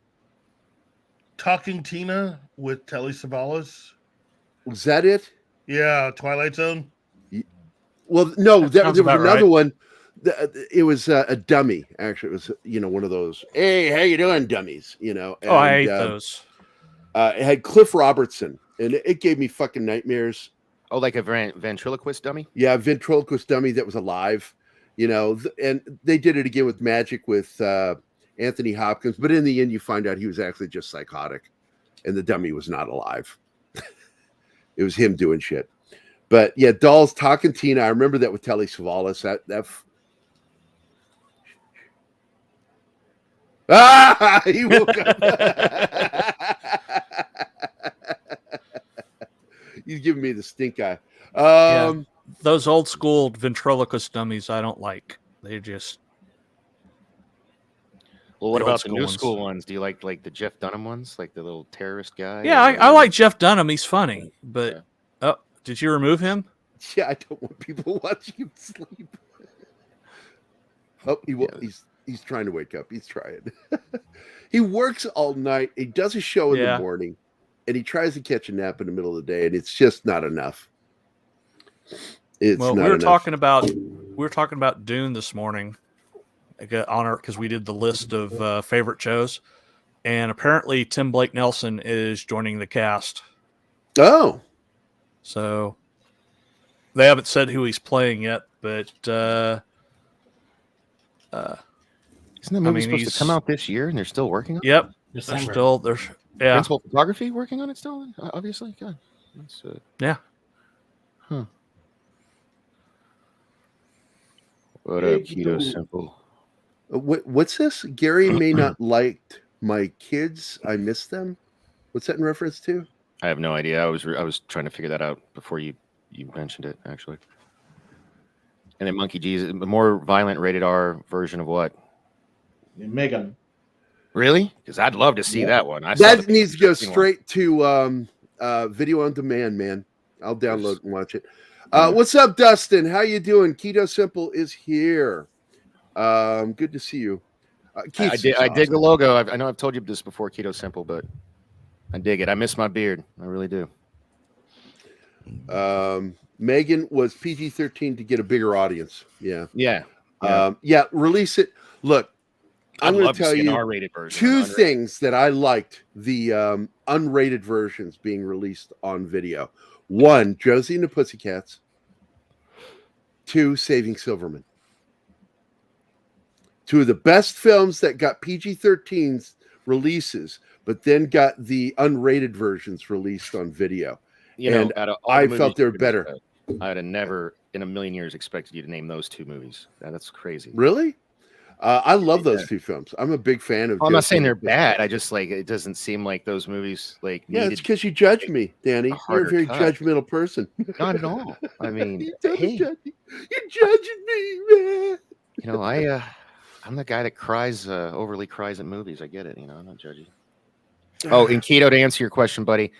Talking Tina with Telly Savalas. Was that it? Yeah, Twilight Zone. Well, no, there was another one. It was a dummy, actually. It was, one of those, hey, how you doing, dummies? And, I hate those. It had Cliff Robertson, and it gave me fucking nightmares. Oh, like a ventriloquist dummy? Yeah, ventriloquist dummy that was alive, and they did it again with Magic with Anthony Hopkins, but in the end, you find out he was actually just psychotic, and the dummy was not alive. It was him doing shit. But yeah, dolls, Talking Tina. I remember that with Telly Savalas. He woke up. He's giving me the stink eye. Those old school ventriloquist dummies, I don't like. They just. Well, what about the new school ones? Do you like the Jeff Dunham ones, like the little terrorist guy? Yeah, I like Jeff Dunham. He's funny, but did you remove him? Yeah, I don't want people watching him sleep. Oh, he's trying to wake up. He's trying. He works all night. He does a show in the morning, and he tries to catch a nap in the middle of the day, and it's just not enough. We were talking about Dune this morning. I got honor because we did the list of favorite shows, and apparently Tim Blake Nelson is joining the cast. Oh, so they haven't said who he's playing yet, but isn't the movie supposed to come out this year, and they're still working on it? Yep, they're Principal Photography working on it still. Obviously, God, that's yeah. Huh. What up, Keto Simple? What's this? Gary may not like my kids. I miss them. What's that in reference to? I have no idea. I was trying to figure that out before you mentioned it, actually. And then Monkey G's, a more violent rated R version of what? Megan. Really? Because I'd love to see that one. That needs to go straight to video on demand, man. I'll download it and watch it. What's up, Dustin? How you doing? Keto Simple is here. Good to see you. I dig the logo. I know I've told you this before, Keto Simple, but I dig it. I miss my beard. I really do. Megan was PG-13 to get a bigger audience. Yeah. Yeah. Release it. Look, I'm going to tell you R-rated version, two things that I liked the unrated versions being released on video. One, Josie and the Pussycats. Two, Saving Silverman. Two of the best films that got PG-13 releases, but then got the unrated versions released on video. I felt they were better. I would have never in a million years expected you to name those two movies. That's crazy. Really? I love those two films. I'm a big fan of. Well, I'm not saying Joker. they're bad. I just like it doesn't seem like those movies like Yeah, it's needed because you judge me, Danny. You're a harder very cut. judgmental person. Not at all. I mean, You're hey, judging me, man. you know, I'm the guy that cries, overly cries at movies. I get it. You know, I'm not judging. Oh, and Keto, to answer your question, buddy,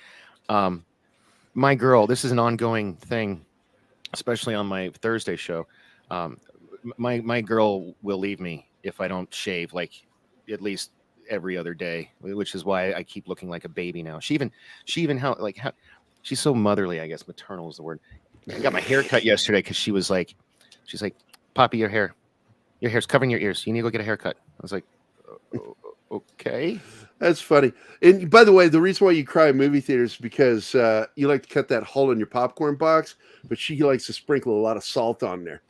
my girl, this is an ongoing thing, especially on my Thursday show. My girl will leave me if I don't shave like at least every other day, which is why I keep looking like a baby now. She even how she's so motherly, I guess maternal is the word. I got my hair cut yesterday because she's like, Poppy, your hair's covering your ears. You need to go get a haircut. I was like, okay. That's funny. And by the way, the reason why you cry in movie theaters is because you like to cut that hole in your popcorn box, but she likes to sprinkle a lot of salt on there.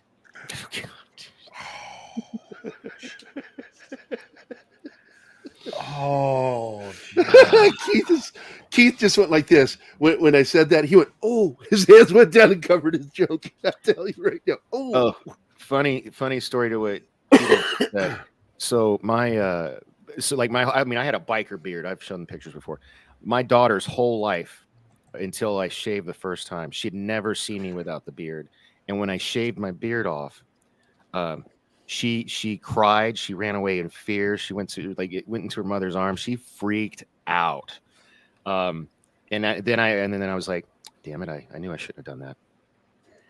Oh, Keith just went like this when I said that. He went, "Oh!" His hands went down and covered his joke. I tell you right now. Oh, funny story to it. So my I mean, I had a biker beard. I've shown the pictures before. My daughter's whole life, until I shaved the first time, she'd never seen me without the beard. And when I shaved my beard off, she cried. She ran away in fear. She went into her mother's arms. She freaked out. And then I was like, damn it, I knew I shouldn't have done that.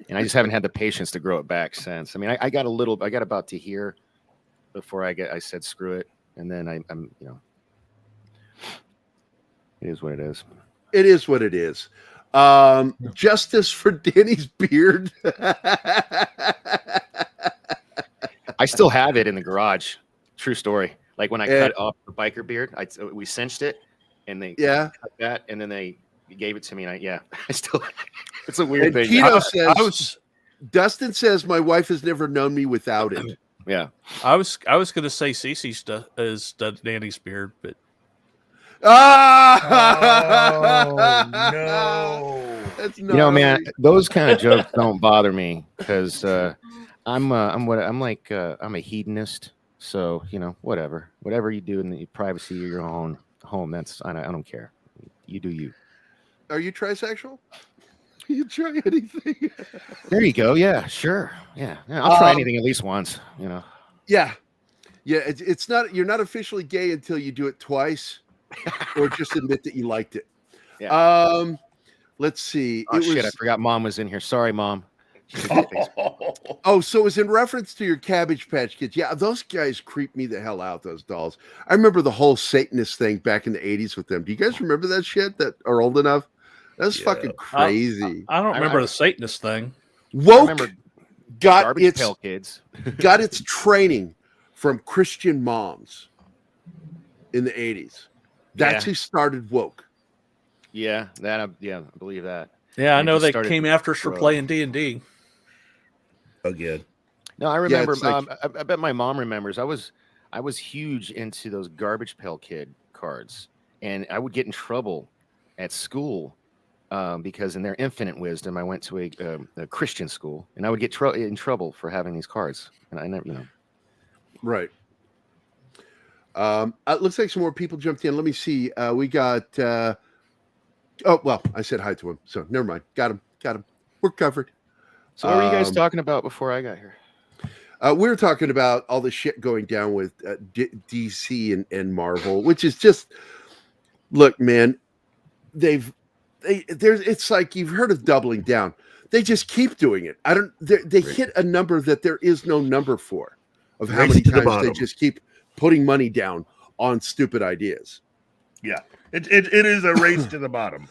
And I just haven't had the patience to grow it back since. I mean, I got about to here before I said screw it. And then I'm it is what it is. It is what it is. Justice for Danny's beard. I still have it in the garage. True story. Like when I cut off the biker beard, we cinched it, and they cut that, and then they gave it to me. And I still. It's a weird thing. Keto Dustin says my wife has never known me without it. Yeah, I was going to say Cece is Danny's beard, but no, that's you know, man, those kind of jokes don't bother me because I'm a hedonist. So whatever you do in the privacy of your own home, I don't care. You do you. Are you trisexual? You try anything? There you go. Yeah, sure. Yeah, I'll try anything at least once. Yeah. It's not. You're not officially gay until you do it twice, or just admit that you liked it. Yeah. Let's see. Oh shit! I forgot Mom was in here. Sorry, Mom. Oh, so it was in reference to your Cabbage Patch Kids. Yeah, those guys creep me the hell out. Those dolls. I remember the whole Satanist thing back in the '80s with them. Do you guys remember that shit? That are old enough? That's fucking crazy. I don't remember the Satanist thing. Woke got its Pail Kids. got its training from Christian moms in the '80s. That's who started Woke. Yeah, I believe that. Yeah, I know they came after us for playing D&D. Again. No, I remember. I bet my mom remembers. I was huge into those Garbage Pail Kid cards, and I would get in trouble at school because in their infinite wisdom, I went to a Christian school, and I would get in trouble for having these cards, and I never, Right. It looks like some more people jumped in. Let me see. We got. Oh well, I said hi to him, so never mind. Got him. We're covered. So what were you guys talking about before I got here? We were talking about all the shit going down with DC and Marvel, which is just, look, man, it's like you've heard of doubling down. They just keep doing it. They hit a number that there is no number for of how many times they just keep putting money down on stupid ideas. Yeah, it is a race to the bottom.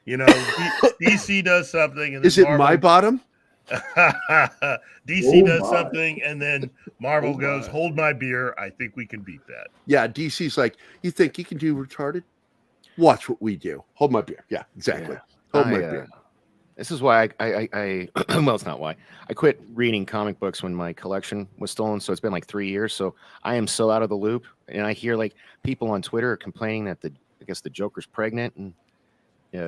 DC does something, and then is it my bottom? DC does something, and then Marvel goes, "Hold my beer. I think we can beat that." Yeah, DC's like, you think you can do retarded? Watch what we do. Hold my beer. Yeah, exactly. Yeah. Hold my beer. This is why I well, it's not why. I quit reading comic books when my collection was stolen, so it's been like 3 years. So I am so out of the loop, and I hear like people on Twitter are complaining that I guess the Joker's pregnant and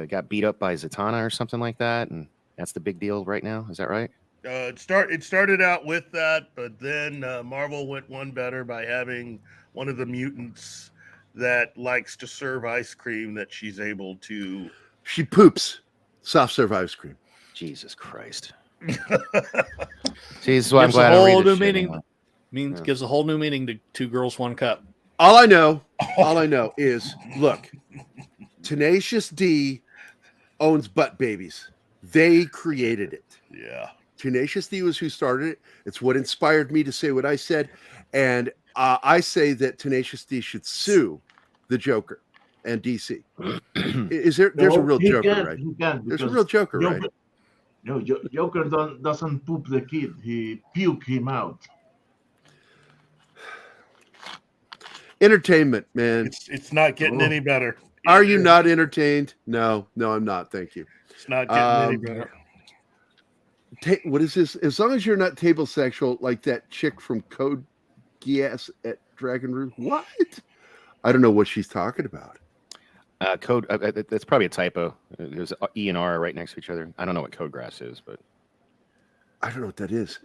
got beat up by Zatanna or something like that, and that's the big deal right now. Is that right? It started out with that, but then Marvel went one better by having one of the mutants that likes to serve ice cream that she's able to. She poops soft serve ice cream. Jesus Christ. See, this is why I'm Gives glad a I don't whole read new this shit meaning. anymore. Gives a whole new meaning to 2 Girls, 1 Cup. All I know is, look, Tenacious D owns butt babies. They created it. Yeah. Tenacious D was who started it. It's what inspired me to say what I said. And I say that Tenacious D should sue the Joker and DC. There's a real Joker, right? There's a real Joker, right? No, Joker doesn't poop the kid. He puke him out. Entertainment, man. It's not getting any better. Are you not entertained? No, I'm not. Thank you. It's not getting any better. What is this? As long as you're not table sexual like that chick from Code Geass at Dragon Root. What? I don't know what she's talking about. Code. That's probably a typo. There's E and R right next to each other. I don't know what code grass is, but I don't know what that is.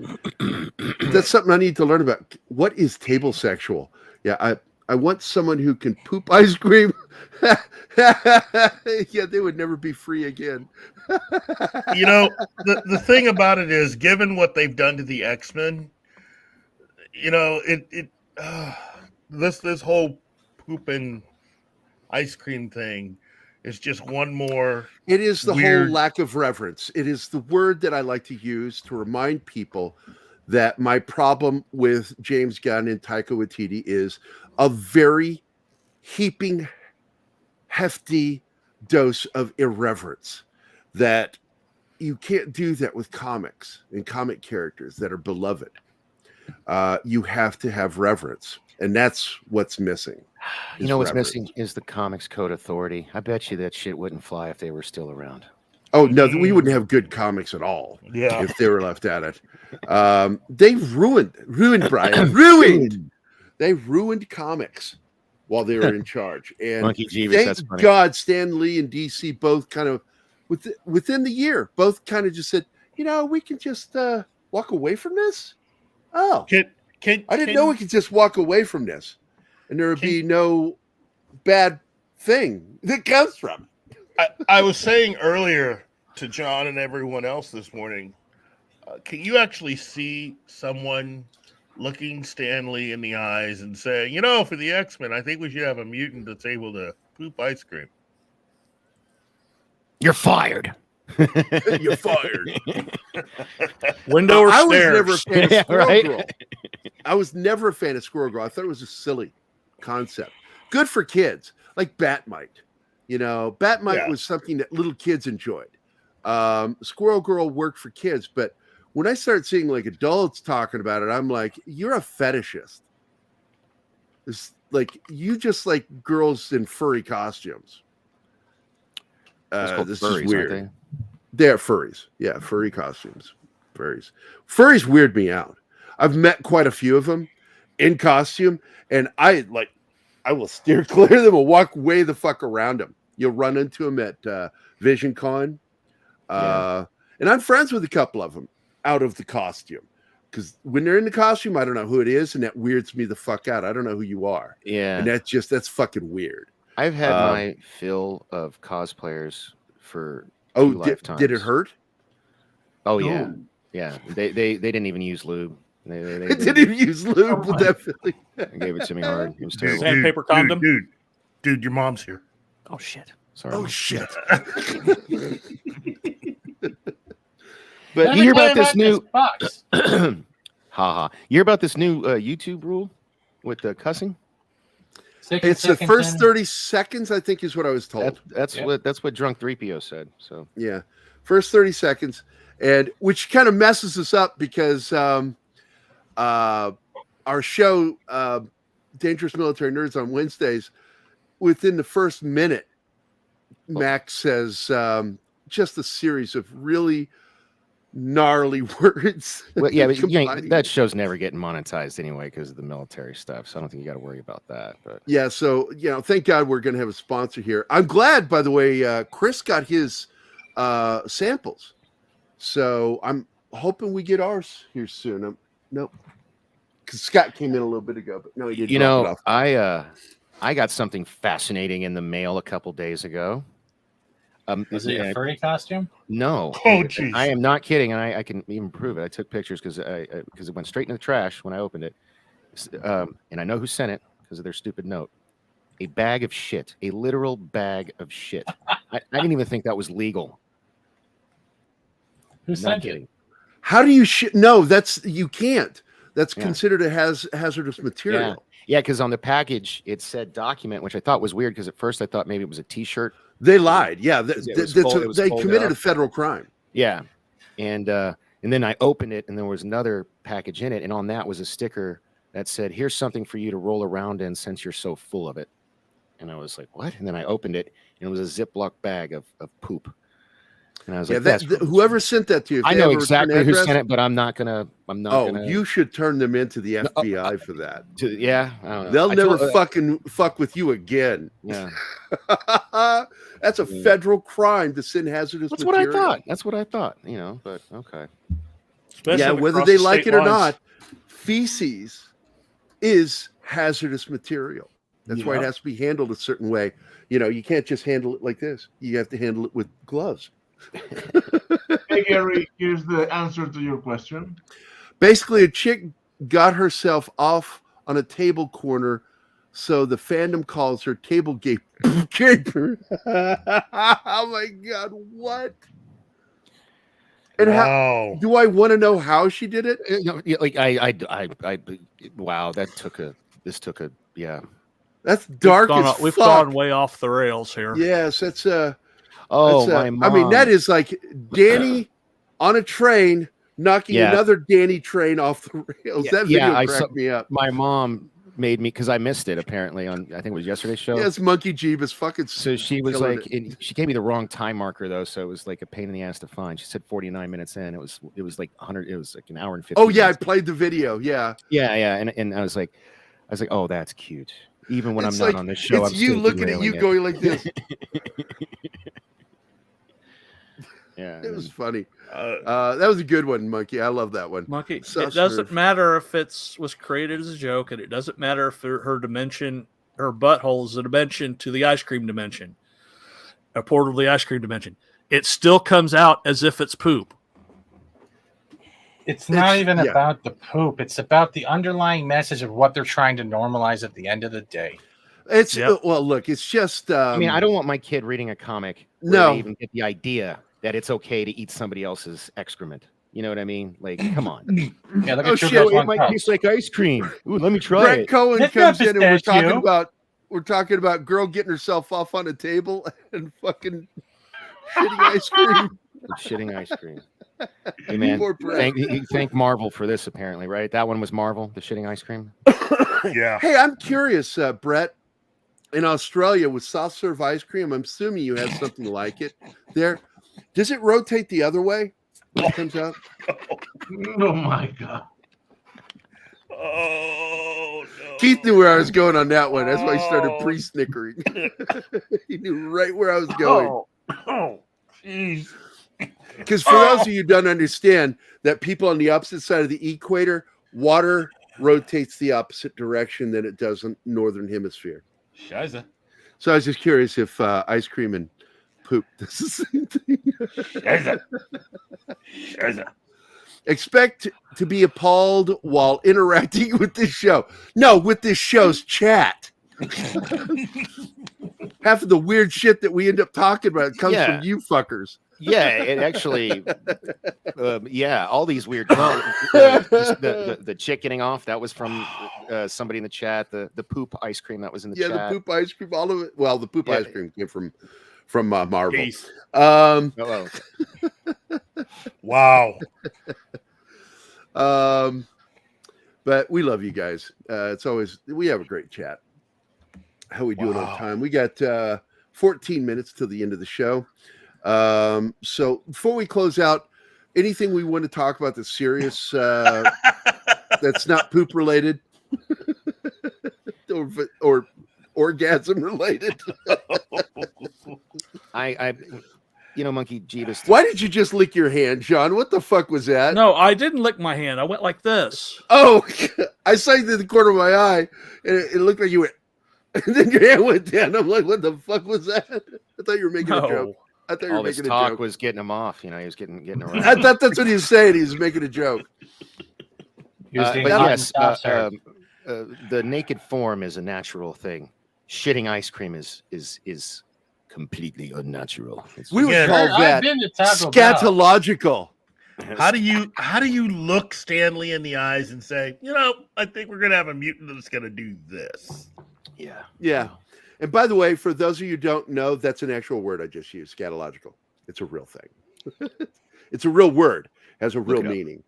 That's something I need to learn about. What is table sexual? Yeah, I want someone who can poop ice cream. Yeah, they would never be free again. You know, the thing about it is, given what they've done to the X-Men, you know, this whole pooping ice cream thing is just one more. It is the weird... whole lack of reverence. It is the word that I like to use to remind people that my problem with James Gunn and Taika Waititi is a very heaping, hefty dose of irreverence. That you can't do that with comics and comic characters that are beloved. You have to have reverence, and that's what's missing. You know what's missing is the Comics Code Authority. I bet you that shit wouldn't fly if they were still around. Oh no, we wouldn't have good comics at all. Yeah, if they were left at it. They ruined Brian, ruined. They ruined comics while they were in charge. And Monkey Jeeves, that's thank funny. God Stan Lee and DC both kind of within the year, both kind of just said, you know, we can just walk away from this. Oh, I didn't know we could just walk away from this, and there would be no bad thing that comes from it. I was saying earlier to John and everyone else this morning, can you actually see someone looking Stan Lee in the eyes and saying, you know, for the X-Men, I think we should have a mutant that's able to poop ice cream? You're fired. You're fired. Window or I was stairs? never a fan of Yeah, Squirrel right? Girl. I was never a fan of Squirrel Girl. I thought it was a silly concept. Good for kids, like Batmite. You know, Batmite was something that little kids enjoyed. Squirrel Girl worked for kids, but when I started seeing like adults talking about it, I'm like, you're a fetishist. It's like you just like girls in furry costumes. This furries, is weird. aren't They're furries. Yeah, furry costumes. Furries weird me out. I've met quite a few of them in costume, and I will steer clear of them and walk way the fuck around them. You'll run into them at Vision Con. And I'm friends with a couple of them out of the costume. Because when they're in the costume, I don't know who it is, and that weirds me the fuck out. I don't know who you are. Yeah. And that's fucking weird. I've had my fill of cosplayers for lifetimes. Did it hurt? Oh yeah, yeah. They didn't even use lube. They didn't even use lube with that feeling. They gave it to me hard. It was terrible. Sandpaper condom. Dude, your mom's here. Oh shit. Sorry. Oh shit. But you hear about this new box? Haha. You hear about this new YouTube rule with the cussing? It's the first 30 seconds, I think, is what I was told. That's what Drunk 3PO said. So yeah, first 30 seconds, and which kind of messes us up because our show, Dangerous Military Nerds on Wednesdays, within the first minute, Max says just a series of really gnarly words. Well, yeah, but that show's never getting monetized anyway because of the military stuff. So I don't think you got to worry about that. But yeah, so thank God we're going to have a sponsor here. I'm glad, by the way, Chris got his samples. So I'm hoping we get ours here soon. Nope. Because Scott came in a little bit ago, but no, he didn't. You know, I got something fascinating in the mail a couple days ago. Is it a furry costume? No. Oh, jeez. I am not kidding, and I can even prove it. I took pictures because it went straight in the trash when I opened it. And I know who sent it because of their stupid note. A bag of shit. A literal bag of shit. I didn't even think that was legal. Who sent it? How do you No, you can't. That's considered a hazardous material. Yeah, because on the package it said document, which I thought was weird because at first I thought maybe it was a T-shirt. They lied. Yeah, they folded committed up. a federal crime. Yeah, and then I opened it, and there was another package in it, and on that was a sticker that said, "Here's something for you to roll around in since you're so full of it." And I was like, "What?" And then I opened it, and it was a Ziploc bag of poop. And I was like, whoever sent that to you, I know exactly who sent it, but I'm not gonna. You should turn them into the FBI for that. I don't know. They'll never fucking fuck with you again. Yeah, that's a federal crime to send hazardous material. That's what I thought. You know, but okay. Especially whether they like it or not, feces is hazardous material. That's why it has to be handled a certain way. You know, you can't just handle it like this. You have to handle it with gloves. Hey, Gary, here's the answer to your question. Basically, a chick got herself off on a table corner, so the fandom calls her table gaper. Oh my God, what? And how do I want to know how she did it? Wow, this took a That's dark as We've fuck. gone way off the rails here. Yes, that's my mom. I mean, that is like Danny on a train knocking another Danny train off the rails. That video cracked me up. My mom made me, because I missed it apparently on, I think it was yesterday's show. Yes, Monkey Jeebus fucking. So she was like, she gave me the wrong time marker though, so it was like a pain in the ass to find. She said 49 minutes in. It was like 100. It was like an hour and 50. Oh yeah, minutes. I played the video. Yeah. And I was like, oh, that's cute. Even when I'm not on this show, it's I'm you still looking at you going like this. Yeah, it was funny. That was a good one, Monkey. I love that one. Monkey. It doesn't matter if was created as a joke, and it doesn't matter if her dimension, her butthole is a dimension to the ice cream dimension, a portal to the ice cream dimension. It still comes out as if it's poop. It's not even about the poop. It's about the underlying message of what they're trying to normalize at the end of the day. It's well, look, it's just. I mean, I don't want my kid reading a comic where they even get the idea that it's okay to eat somebody else's excrement. You know what I mean? Like, come on. Yeah, look oh at shit! your It might taste like ice cream. Ooh, let me try Brett it. Cohen comes in and we're talking about girl getting herself off on a table and fucking shitting ice cream. Shitting ice cream. Hey man, thank Marvel for this. Apparently, right? That one was Marvel, the shitting ice cream. Yeah. Hey, I'm curious, Brett. In Australia with soft serve ice cream, I'm assuming you have something like it there. Does it rotate the other way when it comes out? Oh my God. Oh no. Keith knew where I was going on that one. That's why he started pre-snickering. He knew right where I was going. Oh, jeez. Because for those of you who don't understand that people on the opposite side of the equator, water rotates the opposite direction than it does in northern hemisphere. Scheiße. So I was just curious if ice cream and poop does the same thing. Scheiße. Scheiße. Expect to be appalled while interacting with this show. No, with this show's chat. Half of the weird shit that we end up talking about comes from you fuckers. Yeah, it actually, all these weird, the chick getting off, that was from somebody in the chat. The poop ice cream that was in the chat. Yeah, the poop ice cream, all of it. Well, the poop ice cream came from Marvel. Wow. But we love you guys. It's always, we have a great chat. How we doing on time? We got 14 minutes till the end of the show. So before we close out, anything we want to talk about that's serious, that's not poop related or orgasm related? Monkey Jeebus. Why did you just lick your hand, John? What the fuck was that? No, I didn't lick my hand. I went like this. Oh, I saw you in the corner of my eye, and it looked like you went, and then your hand went down. I'm like, what the fuck was that? I thought you were making a joke. I thought you were All this making a talk joke. was getting him off. He was getting around. I thought that's what he was saying. He was making a joke. But yes, the naked form is a natural thing. Shitting ice cream is completely unnatural. We would call that scatological. How do you look Stanley in the eyes and say, I think we're gonna have a mutant that's gonna do this? Yeah. And by the way, for those of you who don't know, that's an actual word I just used, scatological. It's a real thing. It's a real word. Has a real meaning.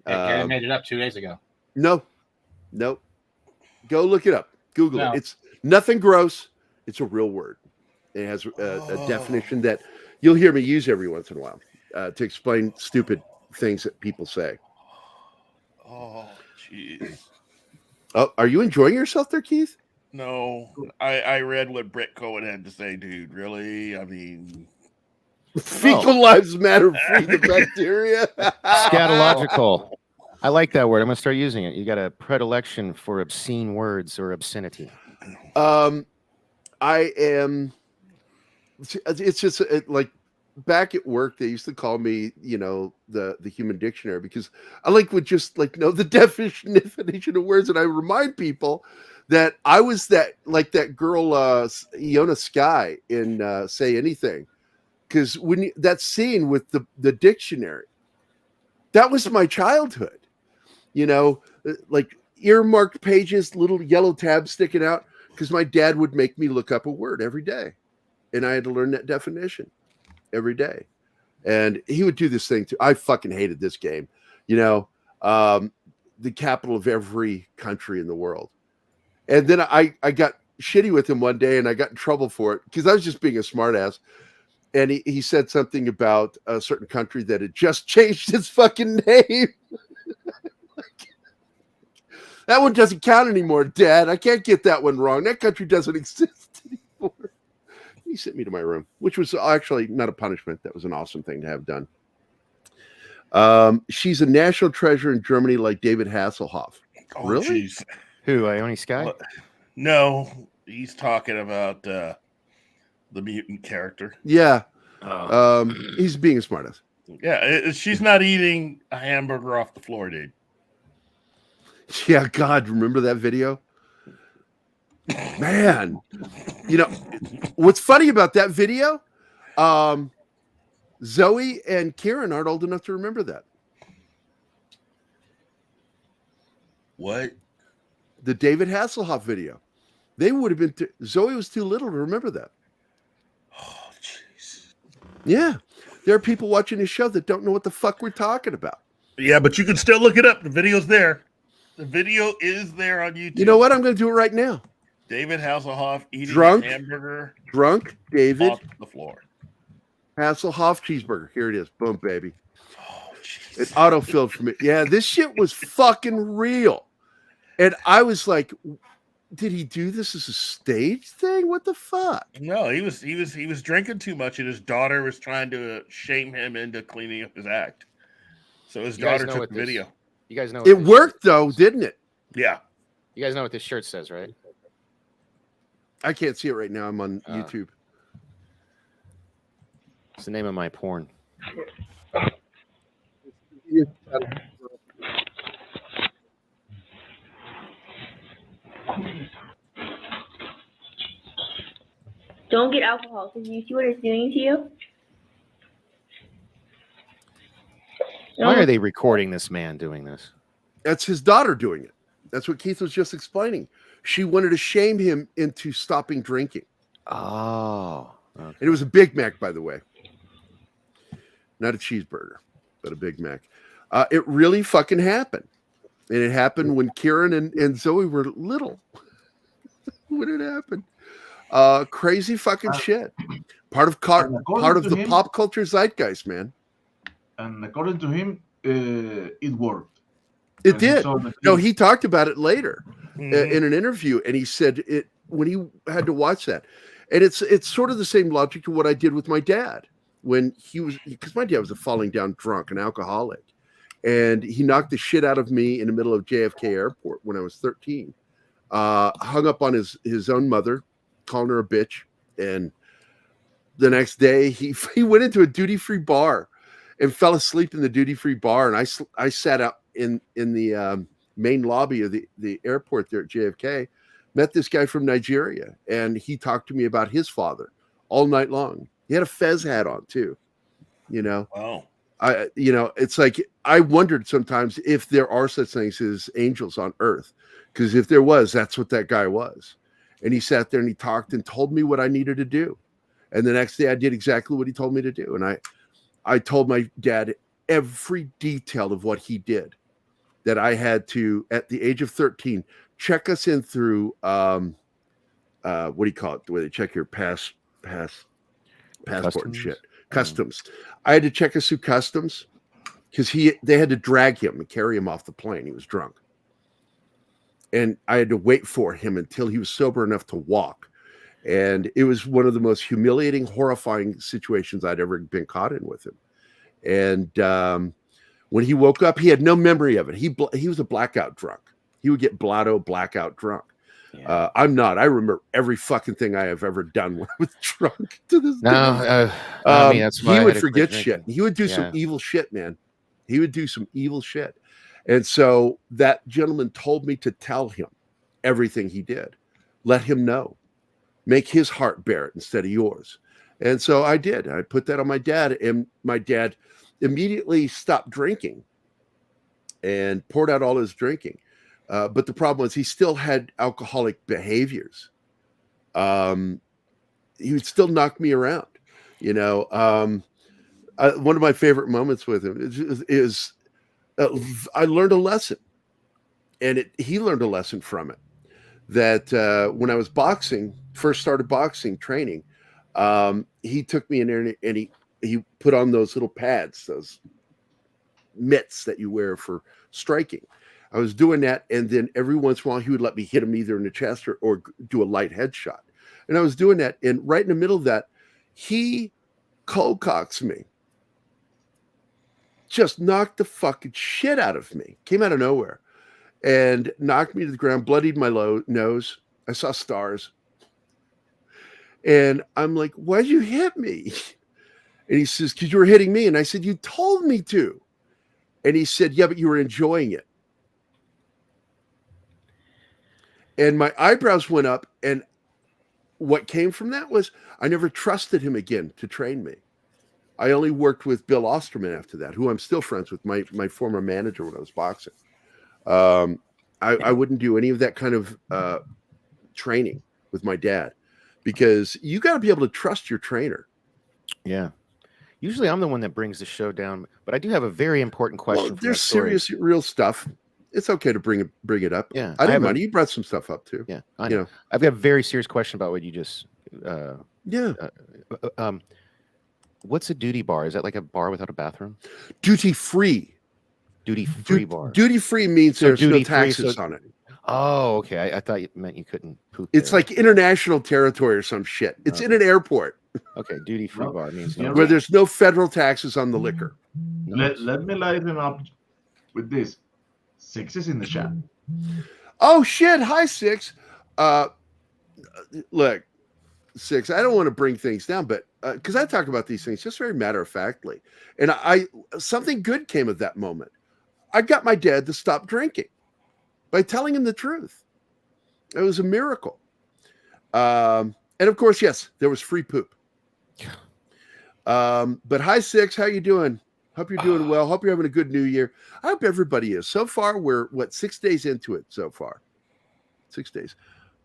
Gary made it up 2 days ago. No. Go look it up. Google it. It's nothing gross. It's a real word. It has a definition that you'll hear me use every once in a while to explain stupid things that people say. Oh, jeez. Oh, are you enjoying yourself there, Keith? No, I read what Brett Cohen had to say, dude. Really? I mean, fecal lives matter. Free the bacteria. Scatological. I like that word. I'm gonna start using it. You got a predilection for obscene words or obscenity. I am. It's just like back at work, they used to call me, the human dictionary, because I would just know the definition of words, and I remind people that I was that girl Iona Sky in Say Anything, because when that scene with the dictionary, that was my childhood. Like earmarked pages, little yellow tabs sticking out, because my dad would make me look up a word every day, and I had to learn that definition every day. And he would do this thing too. I fucking hated this game. The capital of every country in the world. And then I got shitty with him one day, and I got in trouble for it because I was just being a smartass. And he said something about a certain country that had just changed its fucking name. That one doesn't count anymore, Dad. I can't get that one wrong. That country doesn't exist anymore. He sent me to my room, which was actually not a punishment. That was an awesome thing to have done. She's a national treasure in Germany, like David Hasselhoff. Oh, really? Geez. Who? Ione Sky? No, he's talking about the mutant character. Yeah. He's being a smartass. Yeah, she's not eating a hamburger off the floor, dude. Yeah, God, remember that video? Man, what's funny about that video? Zoe and Kieran aren't old enough to remember that. What? The David Hasselhoff video. They would have been. Zoe was too little to remember that. Oh, jeez. Yeah, there are people watching this show that don't know what the fuck we're talking about. Yeah, but you can still look it up. The video's there. The video is there on YouTube. You know what? I'm going to do it right now. David Hasselhoff eating Drunk a hamburger. Drunk David off the floor. Hasselhoff cheeseburger. Here it is. Boom, baby. Oh, it autofilled for me. Yeah, this shit was fucking real. And I was like, did he do this as a stage thing? What the fuck? No, he was drinking too much, and his daughter was trying to shame him into cleaning up his act. So his daughter took the video. You guys know it worked though, didn't it? Yeah. You guys know what this shirt says, right? I can't see it right now. I'm on YouTube. It's the name of my porn. Don't get alcohol. Did you see what it's doing to you? Why are they recording this man doing this? That's his daughter doing it. That's what Keith was just explaining. She wanted to shame him into stopping drinking. Oh. Okay. And it was a Big Mac, by the way. Not a cheeseburger, but a Big Mac. It really fucking happened. And it happened when Kieran and Zoe were little. When it happened. Crazy fucking shit. Part of the pop culture zeitgeist, man. And according to him, it worked. It did. No, he talked about it later in an interview, and he said it when he had to watch that. And it's sort of the same logic to what I did with my dad. when he was, because my dad was a falling down drunk, an alcoholic, and he knocked the shit out of me in the middle of JFK Airport when I was 13. Hung up on his own mother, calling her a bitch, and the next day he went into a duty-free bar and fell asleep in the duty-free bar, and I sat up in the main lobby of the airport there at JFK, met this guy from Nigeria, and he talked to me about his father all night long. He had a fez hat on too, you know. Wow. It's like I wondered sometimes if there are such things as angels on earth, because if there was, that's what that guy was. And he sat there and he talked and told me what I needed to do. And the next day I did exactly what he told me to do. And I told my dad every detail of what he did, that I had to, at the age of 13, check us in through, what do you call it? The way they check your passport and shit. Customs. I had to check us through customs because they had to drag him and carry him off the plane. He was drunk. And I had to wait for him until he was sober enough to walk. And it was one of the most humiliating, horrifying situations I'd ever been caught in with him. And when he woke up, he had no memory of it. He was a blackout drunk. He would get blackout drunk. Yeah. I'm not. I remember every fucking thing I have ever done when I was drunk to this day. I mean, he would forget shit. He would do some evil shit, man. He would do some evil shit. And so that gentleman told me to tell him everything he did. Let him know. Make his heart bear it instead of yours. And so I did. I put that on my dad, and my dad immediately stopped drinking and poured out all his drinking. But the problem was he still had alcoholic behaviors. He would still knock me around. You know, one of my favorite moments with him is I learned a lesson, and he learned a lesson from it. That when I was first started boxing training, he took me in there and he put on those little pads, those mitts that you wear for striking. I was doing that, and then every once in a while he would let me hit him either in the chest or do a light headshot. And I was doing that, and right in the middle of that, he cold cocks me. Just knocked the fucking shit out of me. Came out of nowhere and knocked me to the ground, bloodied my nose. I saw stars. And I'm like, why'd you hit me? And he says, because you were hitting me. And I said, you told me to. And he said, yeah, but you were enjoying it. And my eyebrows went up. And what came from that was I never trusted him again to train me. I only worked with Bill Osterman after that, who I'm still friends with, my former manager when I was boxing. I wouldn't do any of that kind of training with my dad, because you got to be able to trust your trainer. Yeah. Usually I'm the one that brings the show down, but I do have a very important question. Well, there's serious, real stuff. It's okay to bring it up. Yeah. I didn't mind. You brought some stuff up too. Yeah. I know. I've got a very serious question about what you just, what's a duty bar? Is that like a bar without a bathroom? Duty free. Duty free bar. Duty free means so there's no taxes on it. Oh, okay. I thought it meant you couldn't poop. It's like international territory or some shit. It's in an airport. Okay, duty free bar means where there's no federal taxes on the liquor. Let me lighten up with this. Six is in the chat. Oh shit! Hi, Six. Look, Six. I don't want to bring things down, but because I talk about these things just very matter of factly, and something good came of that moment. I got my dad to stop drinking by telling him the truth. It was a miracle. And of course, yes, there was free poop. But hi, Six. How you doing? Hope you're doing well. Hope you're having a good new year. I hope everybody is. So far, we're 6 days into it so far. 6 days.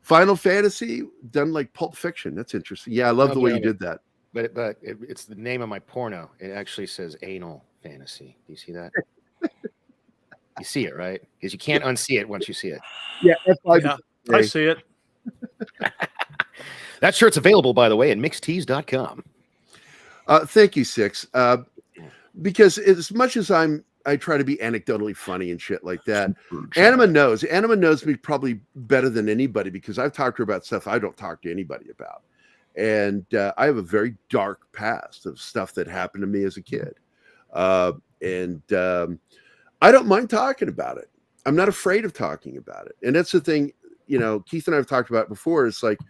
Final Fantasy, done like Pulp Fiction. That's interesting. Yeah, I love the way you did that. But it's the name of my porno. It actually says Anal Fantasy. Do you see that? You see it, right? Because you can't unsee it once you see it. Yeah, that's I see it. That shirt's available, by the way, at mixtees.com. Thank you, Six. Because as much as I try to be anecdotally funny and shit like that, Anima knows me probably better than anybody, because I've talked to her about stuff I don't talk to anybody about. And I have a very dark past of stuff that happened to me as a kid. And I don't mind talking about it. I'm not afraid of talking about it. And that's the thing, you know, Keith and I have talked about before. It's like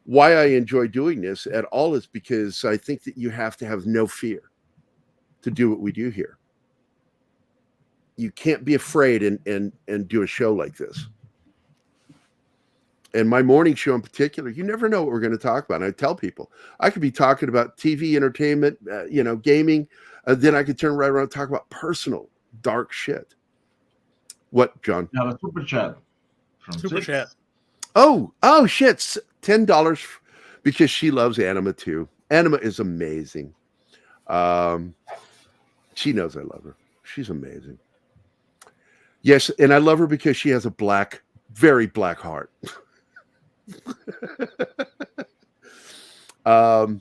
why I enjoy doing this at all is because I think that you have to have no fear to do what we do here. You can't be afraid and do a show like this. And my morning show in particular, you never know what we're going to talk about. And I tell people, I could be talking about TV, entertainment, you know, gaming. Then I could turn right around and talk about personal, dark shit. What, John? Now a super chat. Super chat. Oh, shit. $10 because she loves Anima too. Anima is amazing. She knows I love her. She's amazing. Yes, and I love her because she has a black, very black heart. But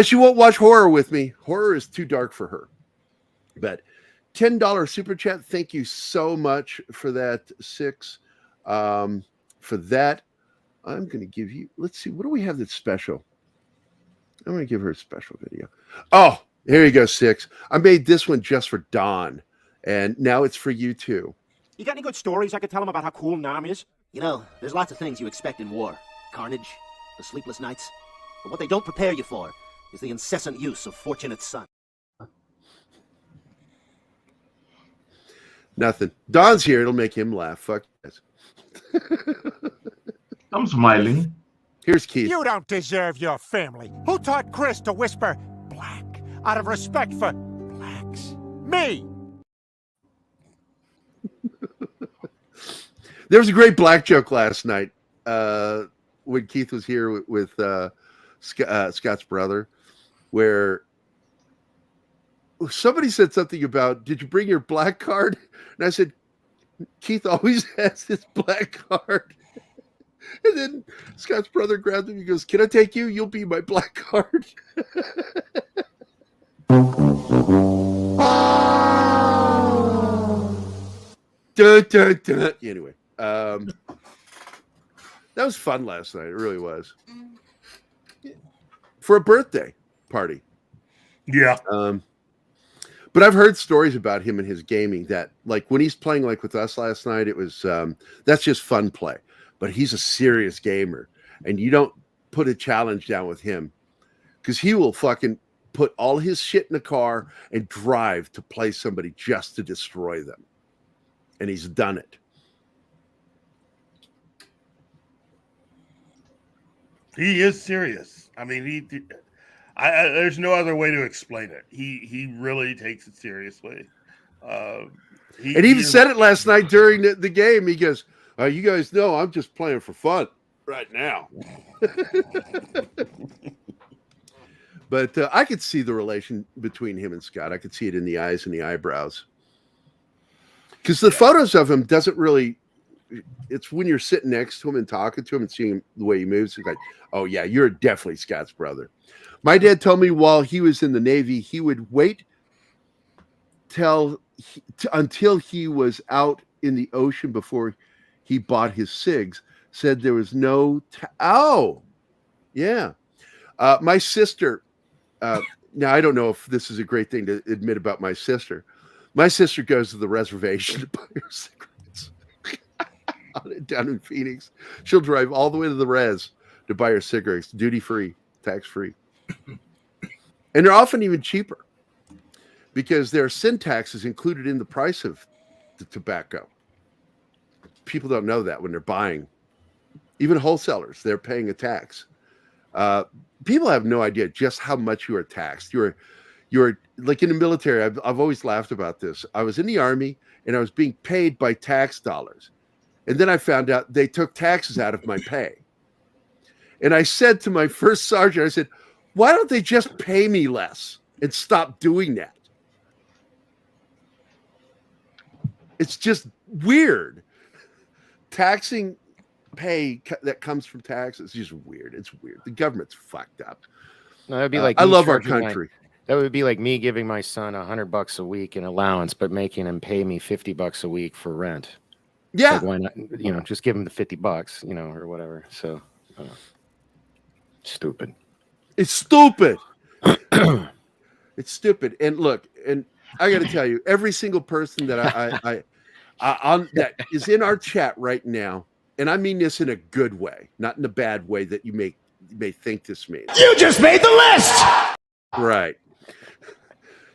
she won't watch horror with me. Horror is too dark for her. But $10 super chat. Thank you so much for that, Six. For that, I'm going to give you, let's see, what do we have that's special? I'm going to give her a special video. Oh, here you go, Six. I made this one just for Don. And now it's for you too. You got any good stories I could tell him about how cool Nam is? You know, there's lots of things you expect in war. Carnage, the sleepless nights. But what they don't prepare you for is the incessant use of Fortunate Son. Nothing. Don's here. It'll make him laugh. Fuck this. I'm smiling. Here's Keith. You don't deserve your family. Who taught Chris to whisper black out of respect for blacks? Me! There was a great black joke last night when Keith was here with Scott's brother, where somebody said something about, did you bring your black card? And I said, Keith always has his black card. And then Scott's brother grabbed him. He goes, can I take you? You'll be my black card. Dun, dun, dun. Anyway, that was fun last night. It really was. For a birthday party. Yeah. But I've heard stories about him and his gaming that, like, when he's playing like with us last night, it was that's just fun play. But he's a serious gamer, and you don't put a challenge down with him because he will fucking put all his shit in a car and drive to play somebody just to destroy them. And he's done it. He is serious. I mean, there's no other way to explain it. He really takes it seriously. He even said it last night during the game. He goes, you guys know I'm just playing for fun right now. But I could see the relation between him and Scott. I could see it in the eyes and the eyebrows. Because the photos of him doesn't really, it's when you're sitting next to him and talking to him and seeing the way he moves, it's like, oh yeah, you're definitely Scott's brother. My dad told me while he was in the Navy, he would wait until he was out in the ocean before he bought his cigs. Said there was no, yeah. My sister, now I don't know if this is a great thing to admit about my sister. My sister goes to the reservation to buy her cigarettes down in Phoenix. She'll drive all the way to the res to buy her cigarettes, duty-free, tax-free. And they're often even cheaper because their sin tax is included in the price of the tobacco. People don't know that when they're buying. Even wholesalers, they're paying a tax. People have no idea just how much you are taxed. You're like in the military. I've always laughed about this. I was in the Army and I was being paid by tax dollars. And then I found out they took taxes out of my pay. And I said to my first sergeant, I said, why don't they just pay me less and stop doing that? It's just weird. Taxing pay that comes from taxes is just weird. It's weird. The government's fucked up. No, that'd be like I love our country. That would be like me giving my son $100 a week in allowance, but making him pay me $50 a week for rent. Yeah. Like, why not? Just give him the $50, or whatever. So, stupid. It's stupid. It's stupid. And look, and I got to tell you, every single person that I on that is in our chat right now, and I mean this in a good way, not in a bad way that you may think this means. You just made the list. Right.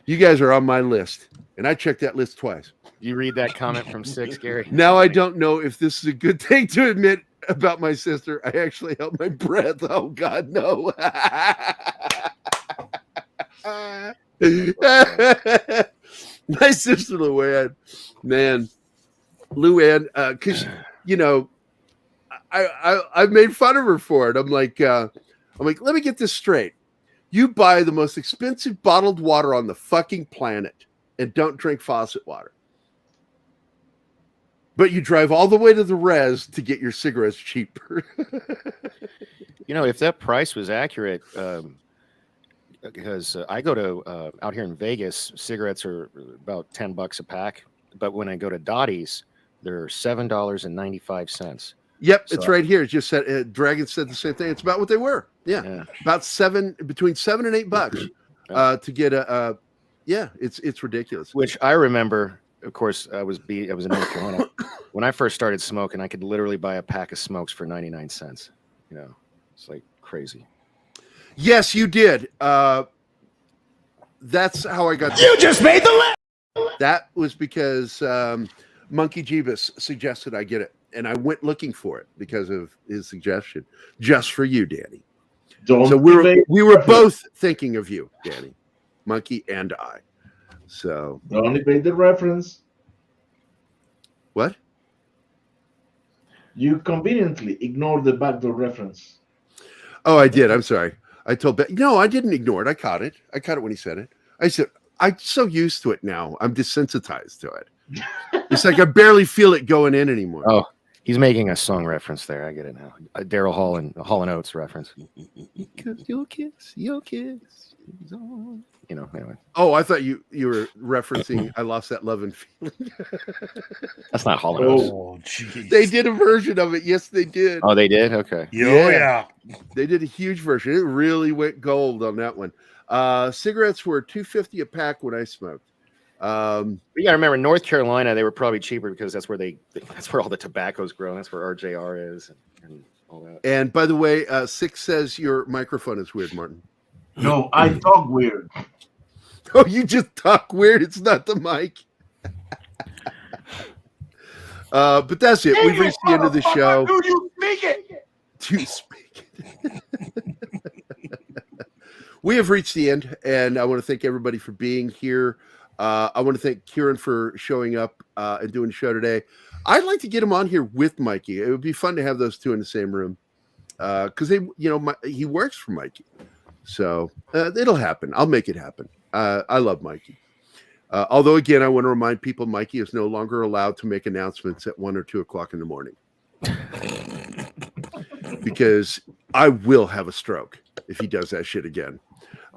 You guys are on my list, and I checked that list twice. You read that comment from Six, Gary? Now I don't know if this is a good thing to admit about my sister. I actually held my breath. Oh God, no. My sister Luann, man, Luann, because I made fun of her for it. I'm like, let me get this straight. You buy the most expensive bottled water on the fucking planet and don't drink faucet water. But you drive all the way to the res to get your cigarettes cheaper. If that price was accurate, because I go to out here in Vegas, cigarettes are about $10 a pack. But when I go to Dottie's, they're $7.95. Yep, it's right here. It just said Dragon said the same thing. It's about what they were. Yeah. About between $7 and $8 to get a. Yeah, it's ridiculous. Which I remember. Of course, I was in North Carolina when I first started smoking. I could literally buy a pack of smokes for 99 cents. It's like crazy. Yes, you did. That's how I got. You just made the list. That was because Monkey Jeebus suggested I get it, and I went looking for it because of his suggestion, just for you, Danny. So we were both thinking of you, Danny, Monkey, and I. So don't evade the reference. What? You conveniently ignored the backdoor reference. Oh, I did. I'm sorry. I told no, I didn't ignore it. I caught it. I caught it when he said it. I said, I'm so used to it now. I'm desensitized to it. It's like I barely feel it going in anymore. Oh, he's making a song reference there. I get it now. Daryl Hall and Hall and Oates reference. Because your kiss. Anyway. Oh, I thought you were referencing I Lost That Love and Feeling. That's not Hall and Oates. Oh, jeez. They did a version of it. Yes, they did. Oh, they did? Okay. Yeah. They did a huge version. It really went gold on that one. Cigarettes were $2.50 a pack when I smoked. You got to remember, North Carolina, they were probably cheaper because that's where all the tobacco's grown. That's where RJR is and all that. And by the way, Six says your microphone is weird, Martin. No, I talk weird. Oh, you just talk weird. It's not the mic. But that's it. We've reached the end of the show. Do you speak it? Do you speak it? We have reached the end, and I want to thank everybody for being here. I want to thank Kieran for showing up and doing the show today. I'd like to get him on here with Mikey. It would be fun to have those two in the same room because he works for Mikey. So it'll happen. I'll make it happen. I love Mikey. Although, again, I want to remind people Mikey is no longer allowed to make announcements at 1 or 2 o'clock in the morning. Because I will have a stroke if he does that shit again.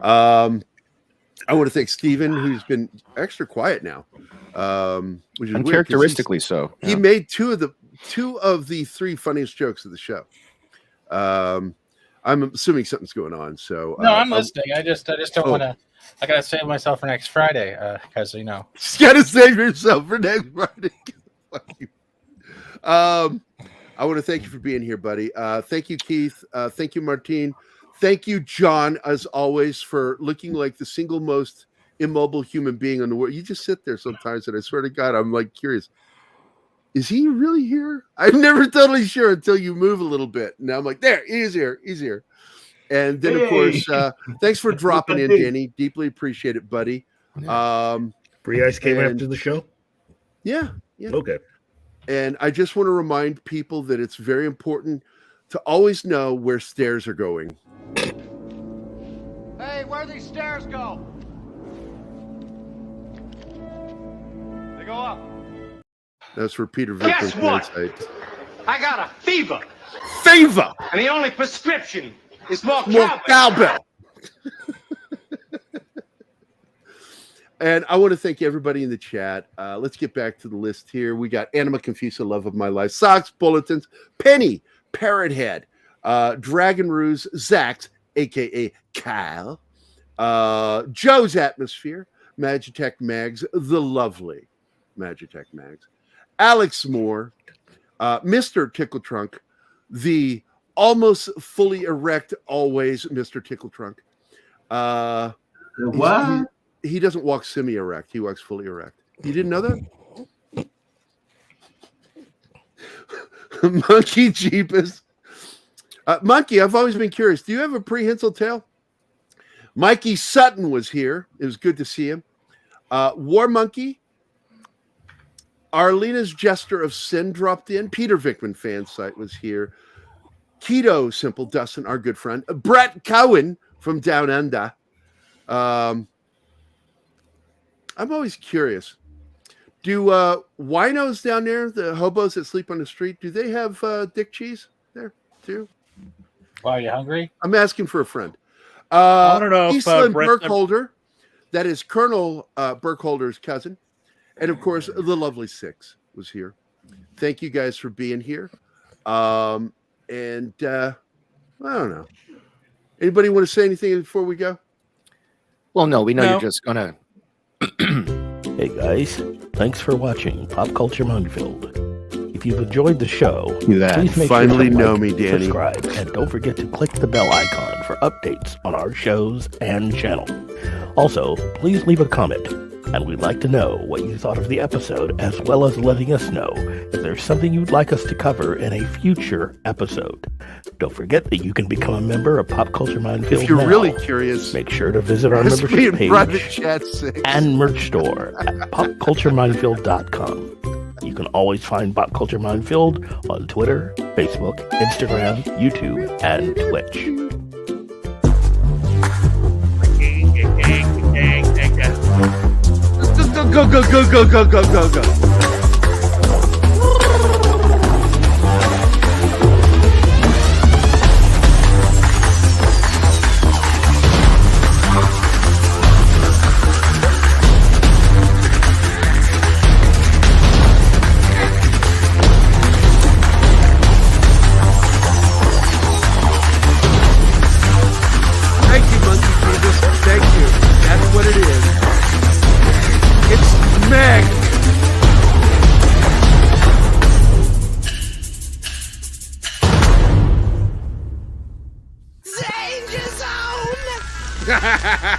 I want to thank Steven, who's been extra quiet now. Which is uncharacteristically so. He made two of the 3 funniest jokes of the show. I'm assuming something's going on. So no, I'm listening. I just don't want to. I gotta save myself for next Friday because you gotta save yourself for next Friday. I want to thank you for being here, buddy. Thank you, Keith. Thank you, Martine. Thank you, John, as always, for looking like the single most immobile human being in the world. You just sit there sometimes, and I swear to God, I'm like curious. Is he really here? I'm never totally sure until you move a little bit. Now I'm like, there, he's here. And then, of course, thanks for dropping in, Danny. Deeply appreciate it, buddy. Free Ice came after the show? Yeah. Okay. And I just want to remind people that it's very important to always know where stairs are going. Hey, where do these stairs go? They go up. That's for Peter Guess Victor's what? website. I got a fever. Fever! And the only prescription is more cowbell. And I want to thank everybody in the chat. Let's get back to the list here. We got Anima Confusa, Love of My Life, Socks, Bulletins, Penny, Parrothead, Dragon Ruse, Zax, aka Kyle, Joe's Atmosphere, Magitech Mags, the lovely Magitech Mags, Alex Moore, Mr. Tickle Trunk, the almost fully erect, always Mr. Tickle Trunk. What? He doesn't walk semi-erect. He walks fully erect. You didn't know that? Monkey Jeepus. Monkey, I've always been curious. Do you have a prehensile tail? Mikey Sutton was here. It was good to see him. War Monkey. Arlena's Jester of Sin dropped in. Peter Vickman fan site was here. Keto Simple Dustin, our good friend. Brett Cowan from Down Under. I'm always curious. Do winos down there, the hobos that sleep on the street, do they have dick cheese there too? Wow, you hungry? I'm asking for a friend. I don't know if Eastland Brett- Burkholder, that is Colonel Burkholder's cousin. And of course, the lovely Six was here. Thank you guys for being here. And I don't know. Anybody want to say anything before we go? Well, no, we know you're just gonna. Hey guys, thanks for watching Pop Culture Minefield. If you've enjoyed the show, please make finally sure to know like, me, Danny. subscribe, and don't forget to click the bell icon for updates on our shows and channel. Also, please leave a comment, and we'd like to know what you thought of the episode, as well as letting us know if there's something you'd like us to cover in a future episode. Don't forget that you can become a member of Pop Culture Minefield. If you're now. really curious, make sure to visit our ask me membership in private page chat, Six. and merch store at popcultureminefield.com. You can always find Pop Culture Minefield on Twitter, Facebook, Instagram, YouTube, and Twitch. Go. Thank you, Monkey Jesus. Thank you. That's what it is. It's Meg. Danger zone!